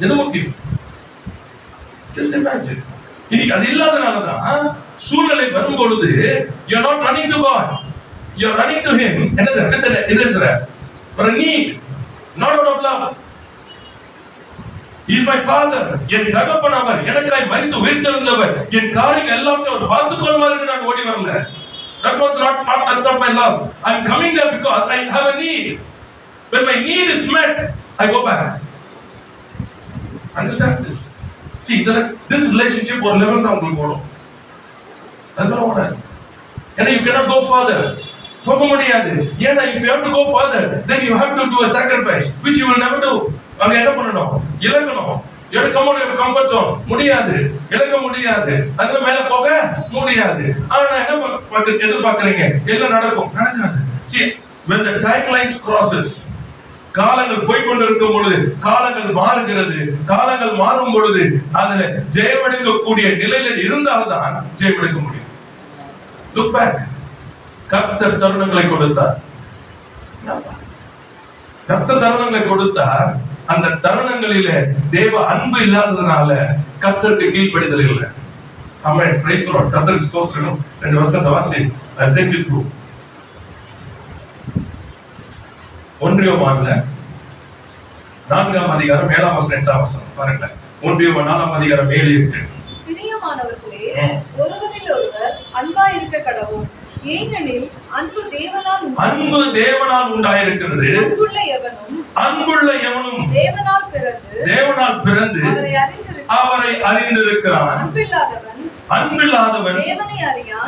A: எது முக்கியம்? Just imagine. இன்னைக்கு அது இல்லாதனாலதான் சூழ்நிலை வரும் பொழுது you are not running to God, you are running to him. என்னது? For a need, not out of love. He is my father. என் தகப்பன் அவர், எனக்காய் மரித்து உயிர்த்தெழுந்தவர், என் காரியங்கள் எல்லாமே அவர் பார்த்துக் கொள்வார் என்று நான் ஓடி வரல. That was that's not my love. I am coming there because I have a need. When my need is met, I go back. Understand this? See, this relationship or level down will go. That's not what I. And you cannot go further. போக முடியாது. ஏன்னா if you have to go further, then you have to do a sacrifice which you will never do. அங்க என்ன பண்ணணும்? இழக்கணும். You have to come out of your comfort zone. முடியாது, இழக்க முடியாது. அதுல மேல போக முடியாது. ஆனா என்ன எதிர்பார்க்கறீங்க? எல்லாம் நடக்காது. See, when the timelines crosses, காலங்கள் போய் கொண்டிருக்கும் பொழுது, காலங்கள் மாறுகிறது. காலங்கள் மாறும் பொழுது அதுல ஜெயமெடுக்கக்கூடிய நிலையில இருந்தால்தான் ஜெயமெடுக்க முடியும். Look back. கர்த்தர் தருணங்களை கொடுத்தார். கர்த்தர் தருணங்களை கொடுத்தார். அந்த தருணங்களிலே தேவ அன்பு இல்லாததுனால கர்த்தருக்கு கீழ்ப்படிதல் இல்லை. ஆமென். Praise the Lord. கர்த்தருக்கு ஸ்தோத்திரம். 2 வசனத்தை வாசி. Take it through. 1 யோவான்ல 4ஆம் அதிகாரம் 7ஆம் வசனம் 8ஆம் வசனம் பாருங்க. 1 யோவான் 4ஆம் அதிகாரம் 7 8.
B: பிரியமானவர்களே, ஒருவரில் ஒருவர் அன்பாய் இருக்க கடவோம். ஏனெனில் அன்பு தேவனால் உண்டாயிருக்கிறது. அன்புள்ள எவனும் தேவனால் பிறந்து அவரை அறிந்திருக்கிறான். அன்பில்லாதவன் தேவனை அறியான்.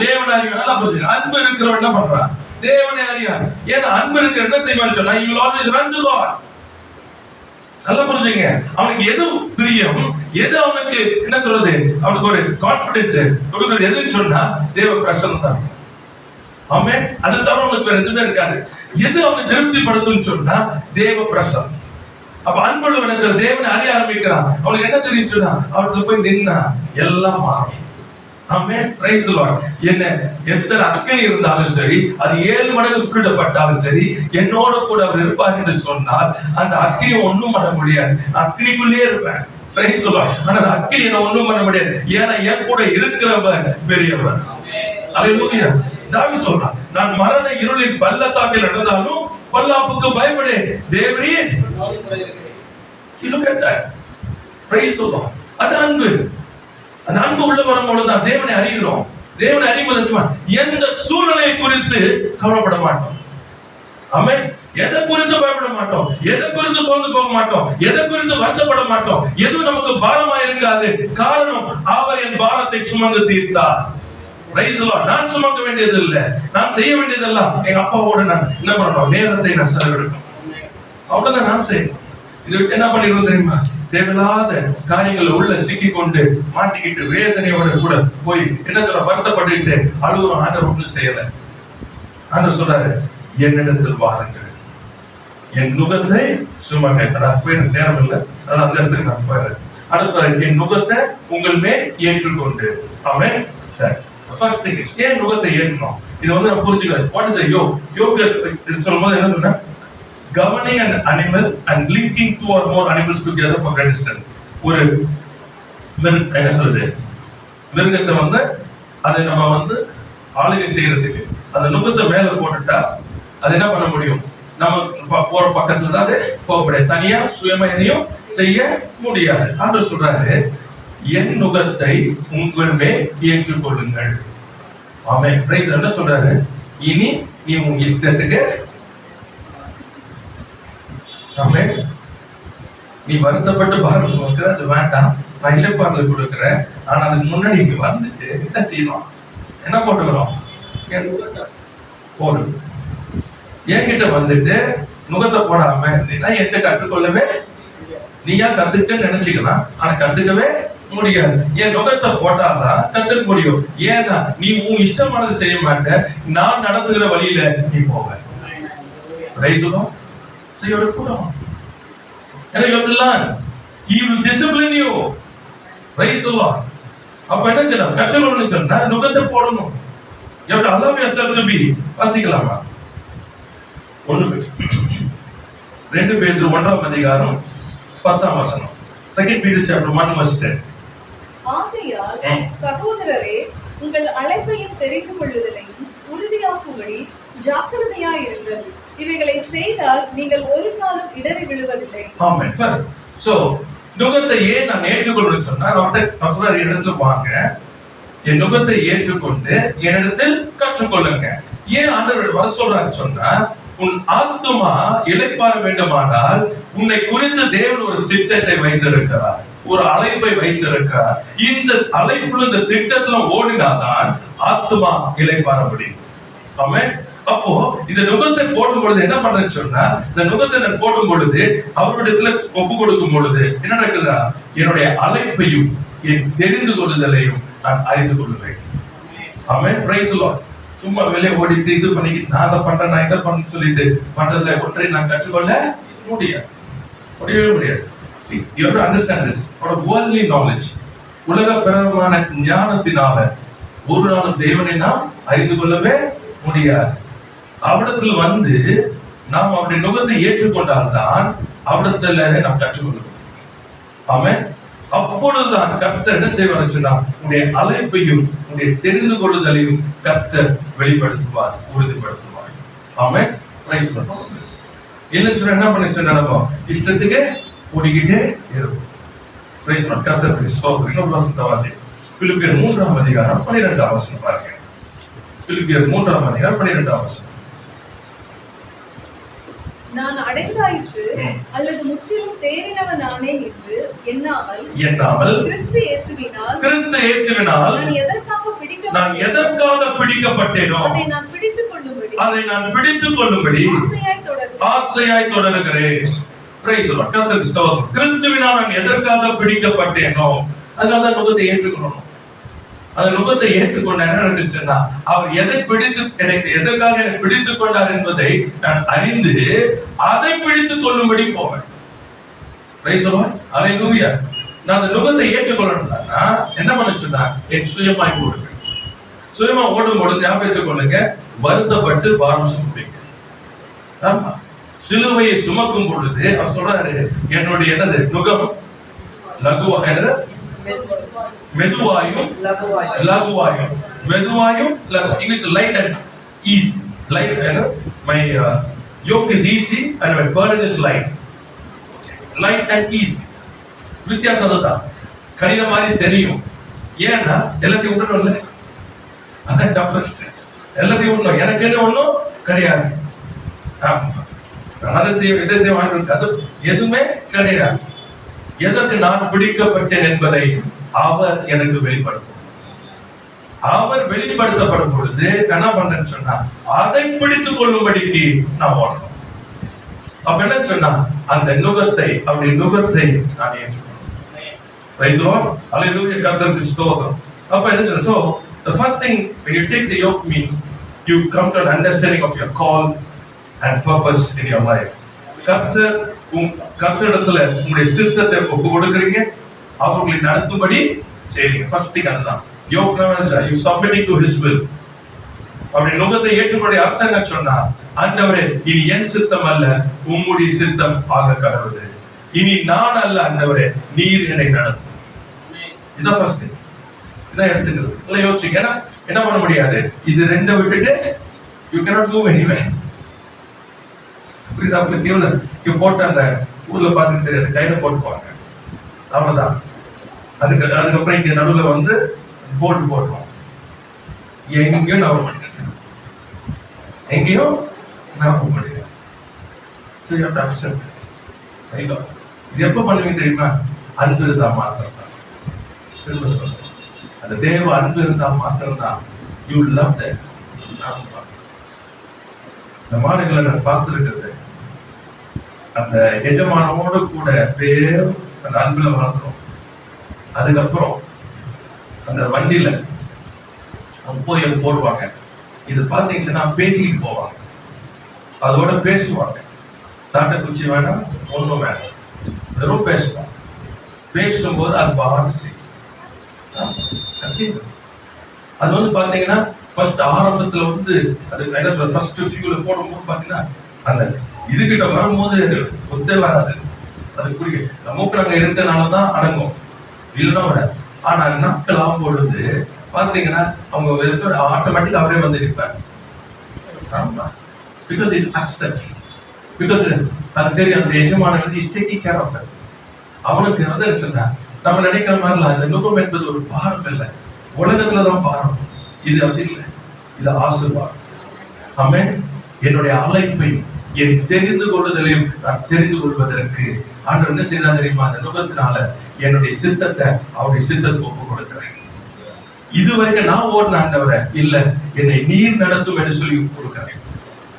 B: நல்லா புரிஞ்சுங்க. அன்பு இருக்கிறவன் என்ன பண்றான்? தேவனை அறியான். ஏன்னா அன்பு இருக்கிற என்ன செய்வான்னு சொன்னா, you will always run to God. நல்லா புரிஞ்சுங்க. அவனுக்கு எது பிரியம், எது அவனுக்கு என்ன சொல்றது, அவனுக்கு ஒரு கான்ஃபிடன்ஸ் கொடுக்கிறது எதுன்னு சொன்னா தேவ பிரசன்னம் தான். ஆமென். அது தவிர அவனுக்கு வேற எதுவுமே இருக்காது. எது அவனை திருப்திப்படுத்தும்னு சொன்னா தேவ பிரசன்னம். அப்ப அன்புள்ளவன் சொல்ல தேவனை அறிய ஆரம்பிக்கிறான். அவனுக்கு என்ன தெரியும் சொன்னா, அவனுக்கு போய் நின்னா எல்லாம் மாறும்.
A: ஆமென். Praise the Lord. என்ன எத்தனை அக்கினி இருந்தாலும் சரி, அது 7 மடங்கு சுடப்பட்டாலும் சரி, என்னோட கூட அவர் இருப்பார் என்று சொன்னால் அந்த அக்கினி ஒண்ணும் பண்ண முடியாது. அக்கினிக்குள்ளே இருப்பேன். Price the Lord. ஆனா அந்த அக்கினி என்ன ஒண்ணும் பண்ண முடியாது. ஏன்னா என் கூட இருக்கிறவர் பெரியவர். அல்லேலூயா. தாவீது சொல்றான், நான் மரண இருளின் பள்ளத்தாக்கில் நடந்தாலும் பொல்லாப்புக்கு பயப்படேன், தேவரீர் என்னோடு கூட இருக்கிறீர். look at that. Praise the Lord. அது அன்பு. அந்த அன்பு உள்ள வரும்போது தான் தேவனை அறிகிறோம். தேவனை அறிவதற்கு எந்த சூழ்நிலை குறித்து கவலைப்பட மாட்டோம். ஆமென். எதை குறித்து பயப்பட மாட்டோம், எதை குறித்து சோர்ந்து போக மாட்டோம், எதை குறித்து வருத்தப்பட மாட்டோம். எதுவும் நமக்கு பாரமா இருக்காது. காரணம், அவர் என் பாரத்தை சுமந்து தீர்த்தார். Price the Lord. நான் சுமக்க வேண்டியது இல்ல, நான் செய்ய வேண்டியதெல்லாம் எங்க அப்பாவோட நான் என்ன பண்ணணும், நேரத்தை நான் செலவிடணும். அவ்வளவுதான் நான் செய்யணும். இது என்ன பண்ணிடுவோம் தெரியுமா, தேவையில்லாத காரியங்களை உள்ள சிக்கிக்கொண்டு மாட்டிக்கிட்டு வேதனையோட கூட போய் என்ன சொல்ற வருத்தப்பட்டுக்கிட்டு அழுகுறோம். ஆண்டவர் ஒன்றும் செய்யல. ஆண்டவர் சொல்றாரு, என்னிடத்தில் வாருங்கள், என் நுகத்தை சுமங்க. நான் போய் நேரம் இல்லை, அதனால அந்த இடத்துக்கு நான் போயிடுறேன். ஆண்டவர் சொல்றாரு, என் நுகத்தை உங்கள் மேல் ஏற்றுக்கொண்டு. ஆமென். சரி, ஃபர்ஸ்ட் திங் இஸ் ஏன் நுகத்தை ஏற்றணும். இது வந்து நான் புரிஞ்சுக்கிறேன். வாட் இஸ் யோக சொல்லும்போது என்ன சொன்னா, governing an animal and linking 2 or more animals together for greater strength. ஒரு என்ன சொல்றது, மிருகத்தை வந்து அதை நம்ம வந்து ஆளுகை செய்யறதுக்கு அந்த நுகத்தை மேல போட்டுட்டா அது என்ன பண்ண முடியும், நம்ம போற பக்கத்துல தான் அது போக முடியாது. தனியா சுயமா எதையும் செய்ய முடியாது. ஆண்டவர் சொல்றாரு, என் நுகத்தை உங்கள் மேல் ஏற்றுக்கொள்ளுங்கள். ஆமென். பிரைஸ். என்ன சொல்றாரு, இனி நீ உன் இஷ்டத்துக்கு, ஆமென், நீ வருத்தப்பட்டு பாரம் சுமக்கிற அது வேண்டாம், நான் இளைப்பாறுதல் கொடுக்கிறேன். ஆனா அதுக்கு முன்னாடி இங்க வந்துட்டு என்ன செய்யணும், என்ன போட்டுக்கிறோம், என் நுகத்தை போடு. என்கிட்ட வந்துட்டு நுகத்தை போடாம இருந்தீங்கன்னா என்கிட்ட கற்றுக்கொள்ளவே, நீயா கத்துக்கிட்டு நினைச்சுக்கலாம், ஆனா கத்துக்கவே முடியாது. என் நுகத்தை போட்டாதான் கத்துக்க முடியும். ஏன்னா நீ உன் இஷ்டமானது செய்ய மாட்ட, நான் நடத்துகிற வழியில நீ போவ. Price the Lord. So you have to put on. And you have to learn. He will discipline you. Praise the Lord. அப்ப என்ன செய்யணும், கற்றுக்கொள்ளணும்னு சொன்னா நுகத்தை போடணும். You have to allow yourself to be. வாசிக்கலாமா? 2 பேதுரு 1ஆம் அதிகாரம் 10ஆம் வசனம். 2 Peter chapter 1 verse 10.
B: ஆகையால் சகோதரரே, உங்கள் அழைப்பையும் தெரிந்து கொள்ளுதலையும் உறுதியாக்கும்படி ஜாக்கிரதையாயிருங்கள். இவைகளை செய்தால் நீங்கள் ஒரு காலம் இடறி விழுவதில்லை.
A: ஆமென். சோ நுகத்தை ஏன் நான் ஏற்றுக்கொள்றேன்னு சொன்னா, நான் சொல்ற இடத்துல வாங்க, என் நுகத்தை ஏற்றுக்கொண்டு என்னிடத்தில் கற்றுக்கொள்ளுங்க. ஏன் ஆண்டவர் வர சொல்றாரு சொன்னா, உன் ஆத்துமா இளைப்பாற வேண்டுமானால் உன்னை குறித்து தேவன் ஒரு திட்டத்தை வைத்திருக்கிறார், ஒரு அழைப்பை வைத்திருக்கிறார். இந்த அழைப்புல, இந்த திட்டத்துல ஓடினாதான் ஆத்துமா இளைப்பாற முடியும். ஆமென். அப்போ இந்த நுகத்தை போடும் பொழுது என்ன பண்றேன்னு சொன்னா, இந்த நுகத்தை நான் போடும் பொழுது அவருடைய ஒப்பு கொடுக்கும் பொழுது என்ன நடக்குதா, என்னுடைய அழைப்பையும் என் தெரிந்து கொள்ளுதலையும் நான் அறிந்து கொள்வேன். ஆமென். Praise the Lord. சும்மா வெளியே ஓடிட்டு இது பண்ணிக்கிட்டு நான் அதை பண்றேன், நான் இதை பண்ண சொல்லிட்டு பண்றதுல ஒன்றை நான் கற்றுக்கொள்ள முடியாது, முடியவே முடியாது. See, you have to understand this. For worldly knowledge, உலக பிரகாரமான ஞானத்தினால ஒரு நாளும் தேவனை நாம் அறிந்து கொள்ளவே முடியாது. அவடத்தில் வந்து நாம் அவருடைய நுகத்தை ஏற்றுக்கொண்டால்தான் அவடத்துல நாம் கற்றுக்கொள்ள முடியும். ஆமென். அப்பொழுதுதான் கர்த்தர் என்ன செய்வார் சொன்னா, உன்னுடைய அழைப்பையும் உன்னுடைய தெரிந்து கொள்ளுதலையும் கர்த்தர் வெளிப்படுத்துவார், உறுதிப்படுத்துவார். ஆமென். Praise the Lord. இல்லைன்னு சொன்னா என்ன பண்ணி சொன்னா, நம்ம இஷ்டத்துக்கு ஓடிக்கிட்டே இருக்கும். Price the Lord. கர்த்தருக்கு ஸ்தோத்திரம். இன்னொரு வசனத்தை வாசி. பிலிப்பியர் 3ஆம் அதிகாரம் 12ஆம் வசனம் பாருங்க. பிலிப்பியர் 3ஆம் அதிகாரம் 12ஆம் வசனம்.
B: நான் அடைந்தாயிற்று அல்லது முற்றிலும் தேறினவன் ஆனேன் என்று எண்ணாமல் கிறிஸ்து இயேசுவினால் நான் எதற்காக பிடிக்கப்பட்டேனோ அதை நான் பிடித்துக் கொள்ளும்படி ஆசையாய் தொடர்கிறேன். Price the Lord. கர்த்தருக்கு ஸ்தோத்திரம். கிறிஸ்துவினால் நான் எதற்காக பிடிக்கப்பட்டேனோ அதனால தான் நுகத்தை ஏற்றுக்கொள்ளணும். அந்த நுகத்தை ஏற்றுக்கொண்ட என்ன நடந்துச்சுன்னா, அவர் எதை பிடித்து எனக்கு எதற்காக என்னை பிடித்துக் கொண்டார் என்பதை நான் அறிந்து அதை பிடித்துக் கொள்ளும்படி போவேன். Praise the Lord. ஹல்லேலூயா.
A: நான் அந்த நுகத்தை ஏற்றுக்கொள்ளணும்னா என்ன பண்ண சொன்னா, என் சுயமாய் ஓடுங்க. சுயமா ஓடும் பொழுது ஞாபகத்துக் கொள்ளுங்க, வருத்தப்பட்டு பாரம் சுமப்பீங்க. ஆமா, சிலுவையை சுமக்கும் பொழுது அவர் சொல்றாரு, என்னுடைய என்னது நுகம் மெதுவாயும் லகுவாயும், மெதுவாயும் English light and easy. Light my yoke is easy and my burden is light. Light and easy. வித்தியாசம் அதுதான். கடின மாதிரி தெரியும். ஏன்னா எல்லாத்தையும் விட்டுறோம்ல, அதான் டஃபஸ்ட். எல்லாத்தையும் விடணும், எனக்கு என்ன ஒன்றும் கிடையாது. அதை செய்ய இதை செய்ய அது எதுவுமே கிடையாது. எதற்கு நான் பிடிக்கப்பட்டேன் என்பதை அவர் எனக்கு வெளிப்படுத்தும். அவர் வெளிப்படுத்தப்படும் பொழுது என்ன பண்றேன்னு சொன்னா, அதை பிடித்துக் கொள்ளும்படிக்கு நான் ஓடணும். அப்ப என்ன சொன்னா, அந்த நுகத்தை அவருடைய நுகத்தை நான் ஏற்றுக்கணும். கர்த்தருக்கு ஸ்தோத்திரம். அப்ப என்ன சொன்னா, so the first thing when you take the yoke means you come to an understanding of your call and purpose in your life. கர்த்தரிடத்துல உங்களுடைய சித்தத்தை ஒப்பு கொடுக்குறீங்க, அவர்களை நடத்தும்படி செய்றீங்க. ஃபர்ஸ்ட் திங் அதுதான். yoke means you submitting to his will. அப்படி நுகத்தை ஏற்றுக்கொள்ள அர்த்தங்க சொன்னா, ஆண்டவரே இனி என் சித்தம் அல்ல உம்முடைய சித்தம் ஆக கடவுளே, இனி நான் அல்ல ஆண்டவரே நீர் என்னை நடத்தும். இதான் ஃபர்ஸ்ட் திங். இதான் எடுத்துக்கிறது. இல்ல யோசிச்சுங்க, என்ன பண்ண முடியாது, இது ரெண்டை விட்டுட்டு you cannot move anywhere. புரியுதா? அப்படி போட்ட அந்த ஊர்ல பார்த்துட்டு தெரியாது, கையில போட்டுக்குவாங்க, அவ்வளவுதான். அதுக்கப்புறம் இங்க நடுவில் வந்து போட்டு போட்டுருவோம். எங்கேயும் நம்ப முடியாது, எங்கேயும் நம்ப முடியாது. So you have to accept it. இது எப்ப பண்ணுவீங்க தெரியுமா? அன்பு இருந்தா மாத்திரம் தான். திரும்ப சொல்றேன், அந்த தேவ அன்பு இருந்தா மாத்திரம் தான் you love them. இந்த மாடுகளை நான் பார்த்துருக்கிறது, அந்த எஜமானோடு கூட பேர் அந்த அன்புல வளர்ந்துடும். அதுக்கப்புறம் அந்த வண்டியில போய் போடுவாங்க. இது பார்த்தீங்கன்னா பேசிக்கிட்டு போவாங்க, அதோட பேசுவாங்க. சாட்டை குச்சி வேணாம், ஒன்றும் வேணாம், வெறும் பேசுவாங்க. பேசும்போது அது பாட்டு செய்யும். அது வந்து பார்த்தீங்கன்னா ஃபர்ஸ்ட் ஆரம்பத்தில் வந்து அது என்ன சொல்ற, ஃபர்ஸ்ட் ஃபியூல போடும்போது பார்த்தீங்கன்னா அந்த இதுகிட்ட வரும்போது அது ஒத்தே வராது. அது குடிக்க மூக்கில் இருக்கனால தான் அடங்கும், இல்லைன்னா வராது. ஆனா நாட்கள் ஆகும் பொழுது பார்த்தீங்கன்னா அவங்க ஆட்டோமேட்டிக் அவரே வந்து இருப்பாங்க. பிகாஸ் இட் அக்செப்ட்ஸ், பிகாஸ் அது தெரியும் அந்த எஜமானன் is taking care of it. அவனுக்கு வந்து சொன்னா, நம்ம நினைக்கிற மாதிரிலாம் இந்த நுகம் என்பது ஒரு பாரம் இல்லை, உலகத்துலதான் பாரம். இது அப்படி இல்லை, இது ஆசீர்வாதம். ஆமென். என்னுடைய அழைப்பை என் தெரிந்து கொள்ளுதலையும் நான் தெரிந்து கொள்வதற்கு ஆண்டவர் என்ன செய்தா தெரியுமா? அந்த நுகத்தினால என்னுடைய சித்தத்தை அவருடைய சித்தத்துக்கு ஒப்பு கொடுக்கிறேன். இதுவரைக்கும் நான் ஓடின ஆண்டவரை இல்ல, என்னை நீர் நடத்தும் என்று சொல்லி கொடுக்கிறேன்.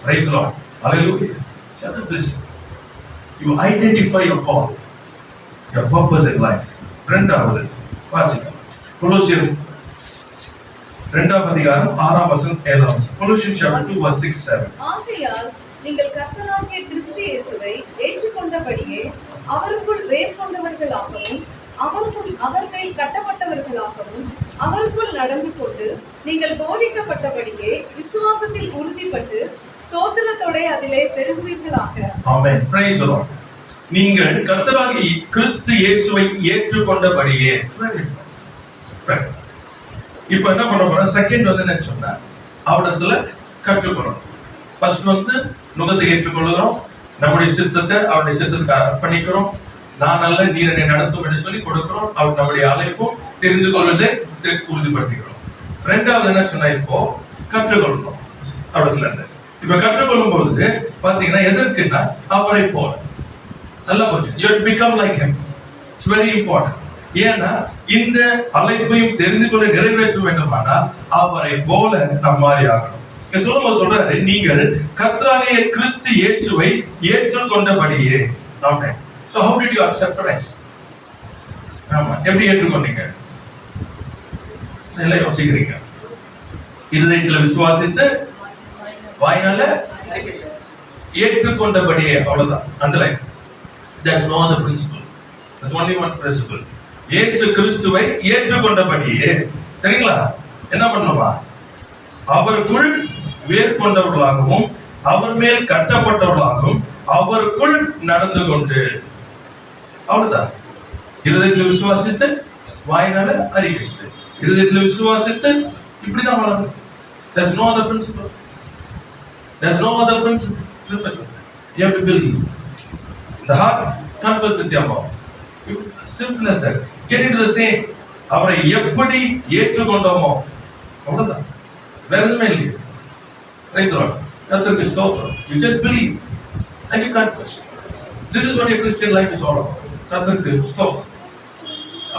A: Praise the Lord. Hallelujah. Other blessing. You identify your call, your purpose in life. இரண்டாவது வாசிக்கலாம். கொலோசியர் 2ஆம் அதிகாரம் 6ஆம் வசனம் 7ஆம் வசனம். Colossians chapter 2 verse 6 7.
B: ஆகையால் நீங்கள் கர்த்தராகிய கிறிஸ்து இயேசுவை ஏற்றுக்கொண்டபடியே அவருக்குள் வேர் கொண்டவர்களாகவும் அவர் மேல் கட்டப்பட்டவர்களாகவும் அவருக்குள் நடந்து கொண்டு நீங்கள் போதிக்கப்பட்டபடியே விசுவாசத்தில் உறுதிப்பட்டு ஸ்தோத்திரத்தோட அதிலே பெருகுவீர்களாக. ஆமென். Praise the Lord. நீங்கள் கர்த்தராகிய கிறிஸ்து இயேசுவை ஏற்றுக்கொண்டபடியே. இப்போ என்ன பண்ண போறோம்? செகண்ட் வந்து என்ன சொன்னா, அவரிடத்துல கற்றுக்கொள்ளணும். ஃபர்ஸ்ட் வந்து நுகத்தை ஏற்றுக்கொள்கிறோம், நம்முடைய சித்தத்தை அவருடைய சித்தத்துக்கு அர்ப்பணிக்கிறோம். நான் அல்ல நீர் என்னை நடத்தும் என்று சொல்லி கொடுக்கிறோம். அவர் நம்முடைய அழைப்பும் தெரிந்து கொள்வதை உறுதிப்படுத்திக்கிறோம். ரெண்டாவது என்ன சொன்னா, இப்போ கற்றுக்கொள்ளணும் அவரிடத்துல இருந்து. இப்ப கற்றுக்கொள்ளும் பொழுது பாத்தீங்கன்னா எதற்குன்னா அவரை போல நல்லா புரிஞ்சு, you become like him. It's very important. ஏன்னா இந்த அழைப்பையும் தெரிந்து கொள்ள நிறைவேற்ற வேண்டுமானால் அவரை போல நம் மாறி ஆகணும். சொல்லும்போது சொல்றாரு, நீங்கள் கர்த்தராகிய கிறிஸ்து இயேசுவை ஏற்றுக்கொண்டபடியே. ஆமென். So how did you accept Christ? ஆமா, எப்படி ஏற்றுக்கொண்டீங்க? எல்லாம் யோசிக்கிறீங்க. இருதயத்துல விசுவாசித்து வாயினால ஏற்றுக்கொண்டபடியே, அவ்வளவுதான். Underline. There's no other principle. There's only one principle.
A: இயேசு கிறிஸ்துவை ஏற்றுக்கொண்டபடியே, சரிங்களா, என்ன பண்ணுமா, அவருக்குள் வேர் கொண்டவர்களாகவும் அவர் மேல் கட்டப்பட்டவர்களாகவும் அவருக்குள் நடந்து கொண்டு, அவ்வளவுதான். இருதயத்தில் விசுவாசித்து வாயினால அறிவிச்சு, இருதயத்தில் விசுவாசித்து இப்படிதான் வளரும். There's no other principle. There's no other principle. You have to believe. In the heart, confess with your mouth. Simple as that. Get into the same. அவரை எப்படி ஏற்றுக்கொண்டோமோ அவ்வளவுதான், வேற எதுவுமே இல்லையே. Praise the Lord. கர்த்தருக்கு ஸ்தோத்திரம். You just believe and you confess. This is what your Christian life is all about. கர்த்தருக்கு ஸ்தோத்திரம்.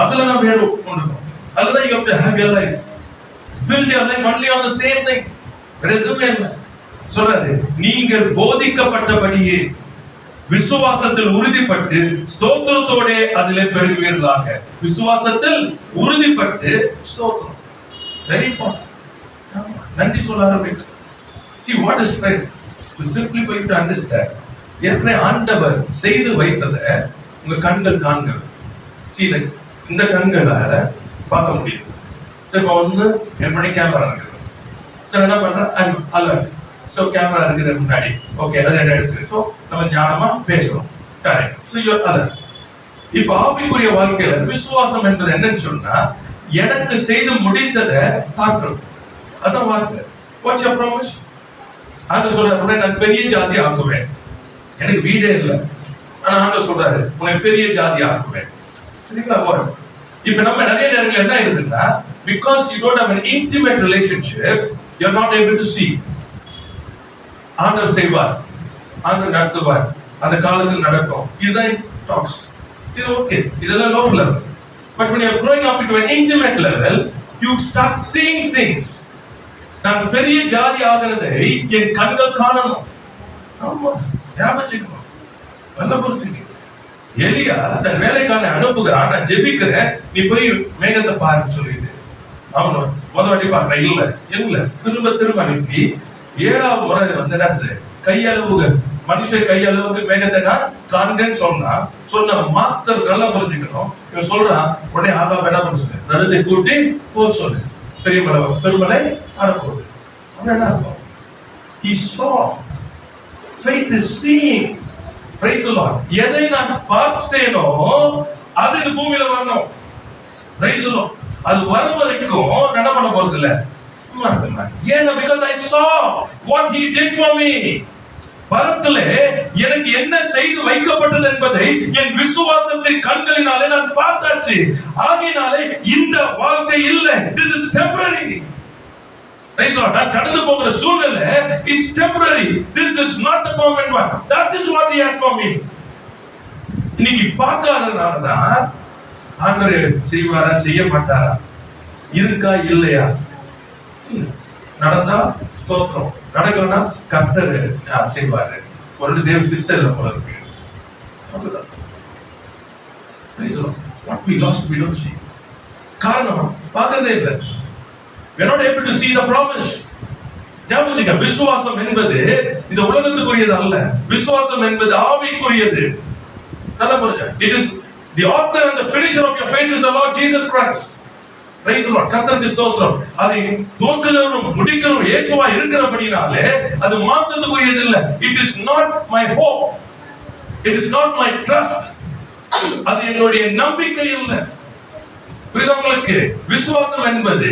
A: அதுல தான் வேறு கொண்டு, அதுதான் you have to have your life. Build your life only on the same thing. வேற எதுவுமே இல்லை. சொல்றாரு, நீங்கள் போதிக்கப்பட்டபடியே விசுவாசத்தில் உறுதிப்பட்டு ஸ்தோத்திரத்தோட அதிலே பெருகுவீர்களாக. விசுவாசத்தில் உறுதிப்பட்டு ஸ்தோத்திரம். Very important. நன்றி சொல்ல ஆரம்பிக்க. See what is faith? To simplify to understand. ஏற்கனவே ஆண்டவர் செய்து வைத்ததை உங்க கண்கள் காண்கிறது. See, இந்த கண்களால பார்க்க முடியும். சரி, இப்போ வந்து என் மணி கேமரா இருக்குது. சரி, என்ன பண்றேன், அலர்ட். ஸோ கேமரா இருக்குது முன்னாடி, ஓகே, அதை எடுத்துரு. ஸோ நம்ம ஞானமா பேசுறோம், கரெக்ட். So your alert. இப்போ ஆவிக்குரிய வாழ்க்கையில விசுவாசம் என்பது என்னன்னு சொன்னா, எனக்கு செய்து முடித்ததை பார்க்கணும். அதான் வார்த்தை. What's your promise? ஆண்டவர் சொல்றாரு, நான் பெரிய ஜாதி ஆக்குவேன். எனக்கு வீடே இல்லை, ஆனா ஆண்டவர் சொல்றாரு, உன்னை பெரிய ஜாதி ஆக்குவேன். சரிங்களா? இப்ப நம்ம நிறைய நேரங்கள் என்ன இருக்குன்னா, because you don't have an intimate relationship, you are not able to see. ஆண்டவர் செய்வார், ஆண்டவர் நடத்துவார், அந்த காலத்தில் நடக்கும். இதுதான் டாக்ஸ். இது ஓகே, இதெல்லாம் low level. But when you are growing up into an intimate level, you start seeing things. நான் பெரிய ஜாதி ஆகிறதை என் கண்கள் காணணும். ஆமா, ஞாபகம் நல்ல பொறுத்து. எலியா தன் வேலைக்கான அனுப்புகிறான், நான் ஜெபிக்கிறேன், நீ போய் மேகத்தை பாருன்னு சொல்லிட்டு அவன் முதல் வாட்டி பார்க்கறேன், இல்ல திரும்ப திரும்ப அனுப்பி 7வது முறை வந்து என்னது, கையளவுக்கு மனுஷன் கையளவுக்கு மேகத்தை நான் காண்கிறேன்னு சொன்ன மாத்தர் நல்லா புரிஞ்சுக்கணும். இவன் சொல்றான், உடனே ஆகா என்ன பண்ண சொல்லு, நடுத்தை கூட்டி போ சொல்லு, பெருமலை வரப்போகுது. என்ன அர்த்தம்? He saw. Faith is seeing. Praise the Lord. எதை நான் பார்த்தேனோ அது இந்த பூமியில வரணும். Praise the Lord. அது வர வரைக்கும் நட பண்ண போறது இல்ல, சும்மா இருக்கேன். ஏன்னா because I saw what he did for me. பரத்திலே எனக்கு என்ன செய்து வைக்கப்பட்டது என்பதை என் விசுவாசத்தின் கண்களினாலே நான் பார்த்தாச்சு. ஆகையினாலே இந்த வாழ்க்கை இல்லை. This is temporary. Praise the Lord. நான் கடந்து போகிற சூழ்நிலை, it's temporary. This is not the permanent one. That is what he has for me. இன்னைக்கு பார்க்காதனால தான் ஆண்டவர் செய்வாரா செய்ய மாட்டாரா, இருக்கா இல்லையா, நடந்தா ஸ்தோத்திரம், நடக்கலனா கர்த்தர் செய்வாரு. ஒரு தேவ சித்தம் இல்லை போல இருக்கு. அவ்வளவுதான். Praise the Lord. What we lost we don't see. காரணம் பார்க்கறதே இல்லை. We are not able to see the promise. ஞாபகம், விசுவாசம் என்பது இந்த உலகத்துக்குரியது அல்ல. விசுவாசம் என்பது ஆவிக்குரியது. நல்லா புரியுங்க. It is the author and the finisher of your faith is the Lord Jesus Christ. Praise the Lord. கர்த்தருக்கு ஸ்தோத்திரம். அதை துவக்குகிறவரும் முடிக்கிறவரும் இயேசுவா இருக்கிறபடினாலே அது மாம்சத்துக்குரியது இல்ல. It is not my hope. It is not my trust. அது என்னுடைய நம்பிக்கை இல்லை. புரியுதா உங்களுக்கு? விசுவாசம் என்பது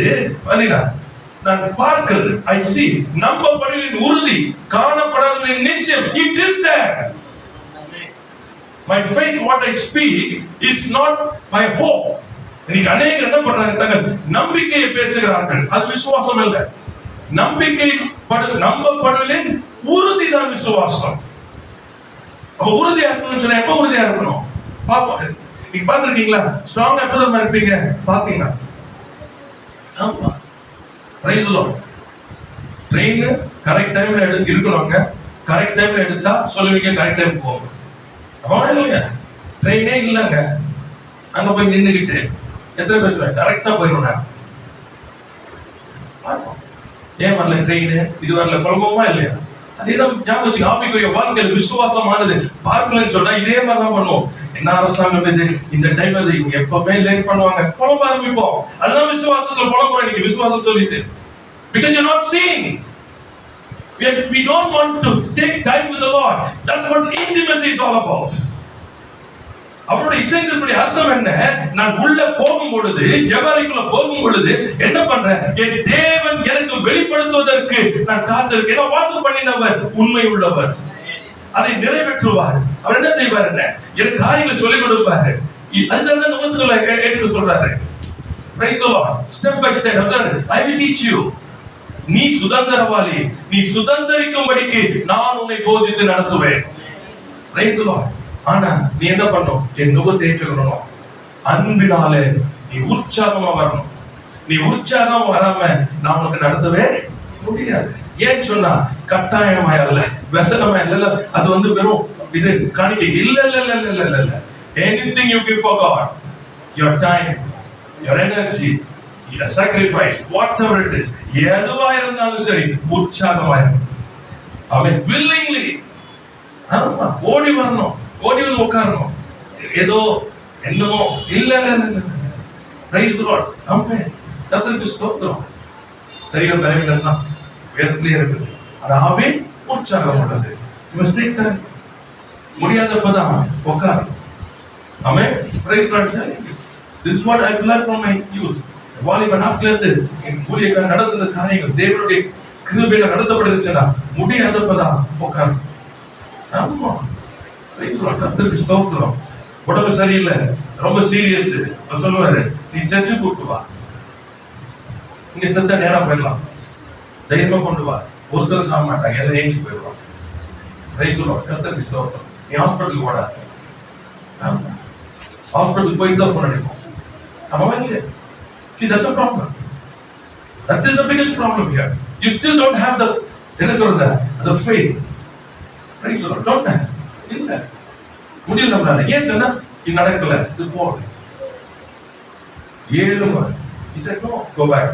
A: நான் பார்க்கிறது, I see, நம்பப்படுவதின் உறுதி, காணப்படாததின் நிச்சயம். It is there. My faith, what I speak, is not my hope. இன்னைக்கு அநேகர் என்ன பண்றாங்க, தங்கள் நம்பிக்கையை பேசுகிறார்கள். அது விசுவாசம் இல்ல. நம்பிக்கை நம்பப்படுவதின் உறுதி தான் விசுவாசம். அப்ப உறுதியா இருக்கணும்னு சொன்னா எப்ப உறுதியா இருக்கணும் பாப்போம். நீங்க பாத்துருக்கீங்களா? ஸ்ட்ராங்கா எப்பதான் இருப்பீங்க பாத்தீங்கன்னா, ஆமா, price the Lord. Train correct டைம்ல இருக்கணுங்க. கரெக்ட் டைம்ல எடுத்தா சொல்லுவீங்க, கரெக்ட் டைம் போகும். அவன் இல்லைங்க, ட்ரெயினே இல்லைங்க, அங்க போய் நின்றுகிட்டு எத்தனை பேர் சொல்ல கரெக்டா போயிடும். ஏன் வரல ட்ரெயின், இது வரல, குழப்பமா இல்லையா? அதேதான் ஞாபகம் வச்சுக்க. ஆவிக்குரிய வாழ்க்கையில் விசுவாசமானது பார்க்கலன்னு சொன்னா இதே மாதிரிதான் பண்ணுவோம். என்ன அரசாங்கம் இது, இந்த டைம் அது எப்பவுமே லேட் பண்ணுவாங்க, புலம்ப ஆரம்பிப்போம். அதுதான் விசுவாசத்துல புலம்புறோம் இன்னைக்கு. விசுவாசம் சொல்லிட்டு because you're not seeing. We don't want to take time with the Lord. That's what intimacy is all about. அவருடைய இசைந்திருப்படைய அர்த்தம் என்ன? நான் உள்ள போகும் பொழுது, ஜெபஅறைக்குள்ள போகும் பொழுது என்ன பண்றேன்? என் தேவன் எனக்கு வெளிப்படுத்துவதற்கு நான் காத்திருக்கேன். ஏன்னா வாக்கு பண்ணினவர் உண்மை உள்ளவர், அதை நிறைவேற்றுவார். அவர் என்ன செய்வார்? என்ன எனக்கு காரியங்களை சொல்லிக் கொடுப்பாரு. அதுதான் நுகத்துல ஏற்று சொல்றாரு. Praise the Lord. Step by step I will teach you. நீ சுதந்திரவாளி, நீ சுதந்திரிக்கும்படிக்கு நான் உன்னை போதித்து நடத்துவேன். Praise the Lord. ஆனா நீ என்ன பண்ணும்? என் நுகத்தை ஏற்றுக்கணும். அன்பினாலே நீ உற்சாகமா வரணும். நீ உற்சாகம் வராம நான் உனக்கு நடத்தவே முடியாது. ஏன் சொன்னா கட்டாயமாய் அல்ல, வசனமாய் அல்ல. அது வெறும் இது காணிக்கை இல்ல இல்ல இல்ல இல்ல இல்ல இல்ல. Anything you give for God, your time, your energy, your sacrifice, whatever it is, எதுவா இருந்தாலும் சரி உற்சாகமா இருக்கணும். அவன் willingly ஓடி வரணும், ஓடி வந்து உட்காரணும். ஏதோ என்னமோ இல்ல இல்ல இல்ல. Praise the Lord. ஆமென். கர்த்தருக்கு ஸ்தோத்திரம். சரியா கரெக்ட்டா வேதத்திலே இருக்குது. ஆவே உற்சாகம் உள்ளது. மிஸ்டேக் தான் முடியாதப்பதான் உட்கார். ஆமென். Praise the Lord. This is what I learned from my youth. வாலிப நாட்களிலிருந்து என் ஊழியக்காரர் நடந்த காரியங்கள் தேவனுடைய கிருபையில நடத்தப்படுதுன்னா முடியாதப்பதான் உட்கார். ஆமா. கர்த்தருக்கு ஸ்தோத்திரம். உடம்பு சரியில்லை, ரொம்ப சீரியஸ், சொல்லுவாரு நீ சர்ச்சு கூப்பிட்டு வா, இங்க செத்த நேரம் போயிடலாம், தைரியமா கொண்டு வா. ஒருத்தர் சாக மாட்டாங்க, எல்லாம் ஏஞ்சி போயிடுவாங்க. கர்த்தருக்கு ஸ்தோத்திரம். நீ ஹாஸ்பிட்டலுக்கு ஓடாத. ஹாஸ்பிட்டலுக்கு போயிட்டு தான் போன் அடிப்போம். ஆமாவா இல்லையா? See, that's a problem. That is the biggest problem here. You still don't have the faith. Praise the Lord. Don't have. இல்ல முடியல நம்மளால. ஏன் சொன்னா இது நடக்கல, இது போல 7 முறை. He said no, go back.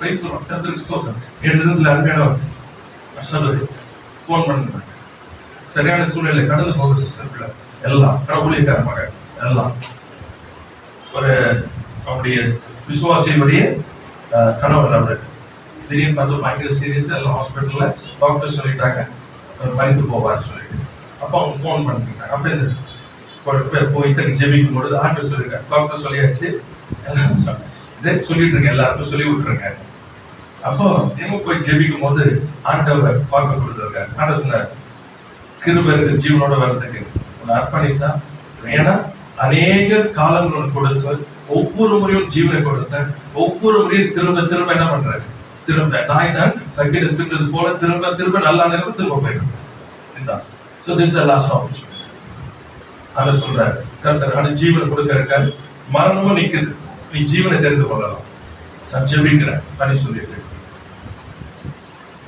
A: Praise the Lord. கர்த்தருக்கு ஸ்தோத்திரம். இடத்துல அன்பான சகோதரி ஃபோன் பண்ணுங்க. சரியான சூழ்நிலை கடந்து போகுது. எல்லாம் கடவுளிக்கார மகன் எல்லாம் ஒரு அவருடைய விசுவாசியுடைய கணவர் அவரு திடீர்னு பார்த்து பயங்கர சீரியஸ், எல்லாம் ஹாஸ்பிட்டல்ல டாக்டர் சொல்லிட்டாங்க மறித்து போவார்னு சொல்லிட்டு. அப்போ அவங்க ஃபோன் பண்ணிட்டாங்க. அப்போ இந்த போயிட்டு ஜெபிக்கும் பொழுது ஆண்டவர் சொல்லியிருக்காங்க, டாக்டர் சொல்லியாச்சு, எல்லாம் இதே சொல்லிட்டு இருக்கேன், எல்லாருக்கும் சொல்லி விட்டுருங்க. அப்போ திரும்ப போய் ஜெபிக்கும் போது ஆண்டவர் பார்க்க கொடுத்துருக்காரு. ஆண்டவர் சொன்னார், கிருபைக்கு ஜீவனோட வரத்துக்கு உன்னை அர்ப்பணித்தா, ஏன்னா அநேக காலங்கள் கொடுத்து ஒவ்வொரு முறையும் ஜீவனை கொடுத்த ஒவ்வொரு முறையும் திரும்ப திரும்ப என்ன பண்றாரு? திரும்ப நாய் தான் கட்டிட தின்றது போல திரும்ப திரும்ப நல்லா நேரம் திரும்ப போயிடும். So this is the last opportunity. அத சொல்றாரு கர்த்தர். ஆனா ஜீவனை கொடுக்கறக்காரு, மரணமும் நிக்குது, நீ ஜீவனை தெரிந்து கொள்ளலாம், நான் ஜெபிக்கிறேன் பண்ணி சொல்லிட்டு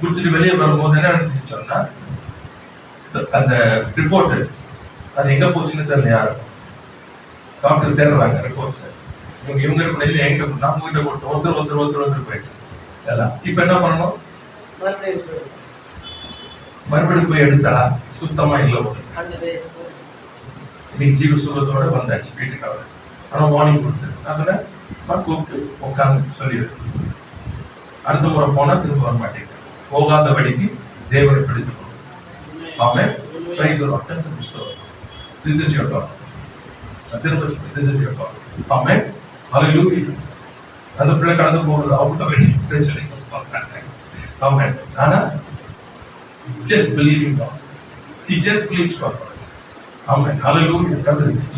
A: குடிச்சிட்டு வெளியே வரும்போது என்ன நடந்துச்சு சொன்னா, அந்த ரிப்போர்ட் அது எங்க போச்சுன்னு தெரியல. யாரும் டாக்டர் தேடுறாங்க ரிப்போர்ட்ஸ். இவங்க கூட இல்லை, எங்க நம்ம கிட்ட கொடுத்து ஒருத்தர் போயிடுச்சு. இப்ப என்ன பண்ணணும்? மறுபடியும் போய் எடுத்தா சுத்தமா இல்லை. இன்னைக்கு ஜீவ சுகத்தோட வந்தாச்சு வீட்டுக்காக. ஆனா வார்னிங் கொடுத்து நான் சொன்னேன், கூப்பிட்டு உட்காந்து சொல்லிடு, அடுத்த முறை போனா திரும்ப வர மாட்டேங்க, போகாதபடிக்கு தேவனை பிடித்துக்கணும். ஆமென். Praise the Lord. This is your God. This is your God. Amen. Hallelujah. அந்த பிள்ளை கடந்து போகிறது அவங்க பிரச்சனை. Amen. ஆனா just believing God. See, just believe God for it. Amen. Hallelujah.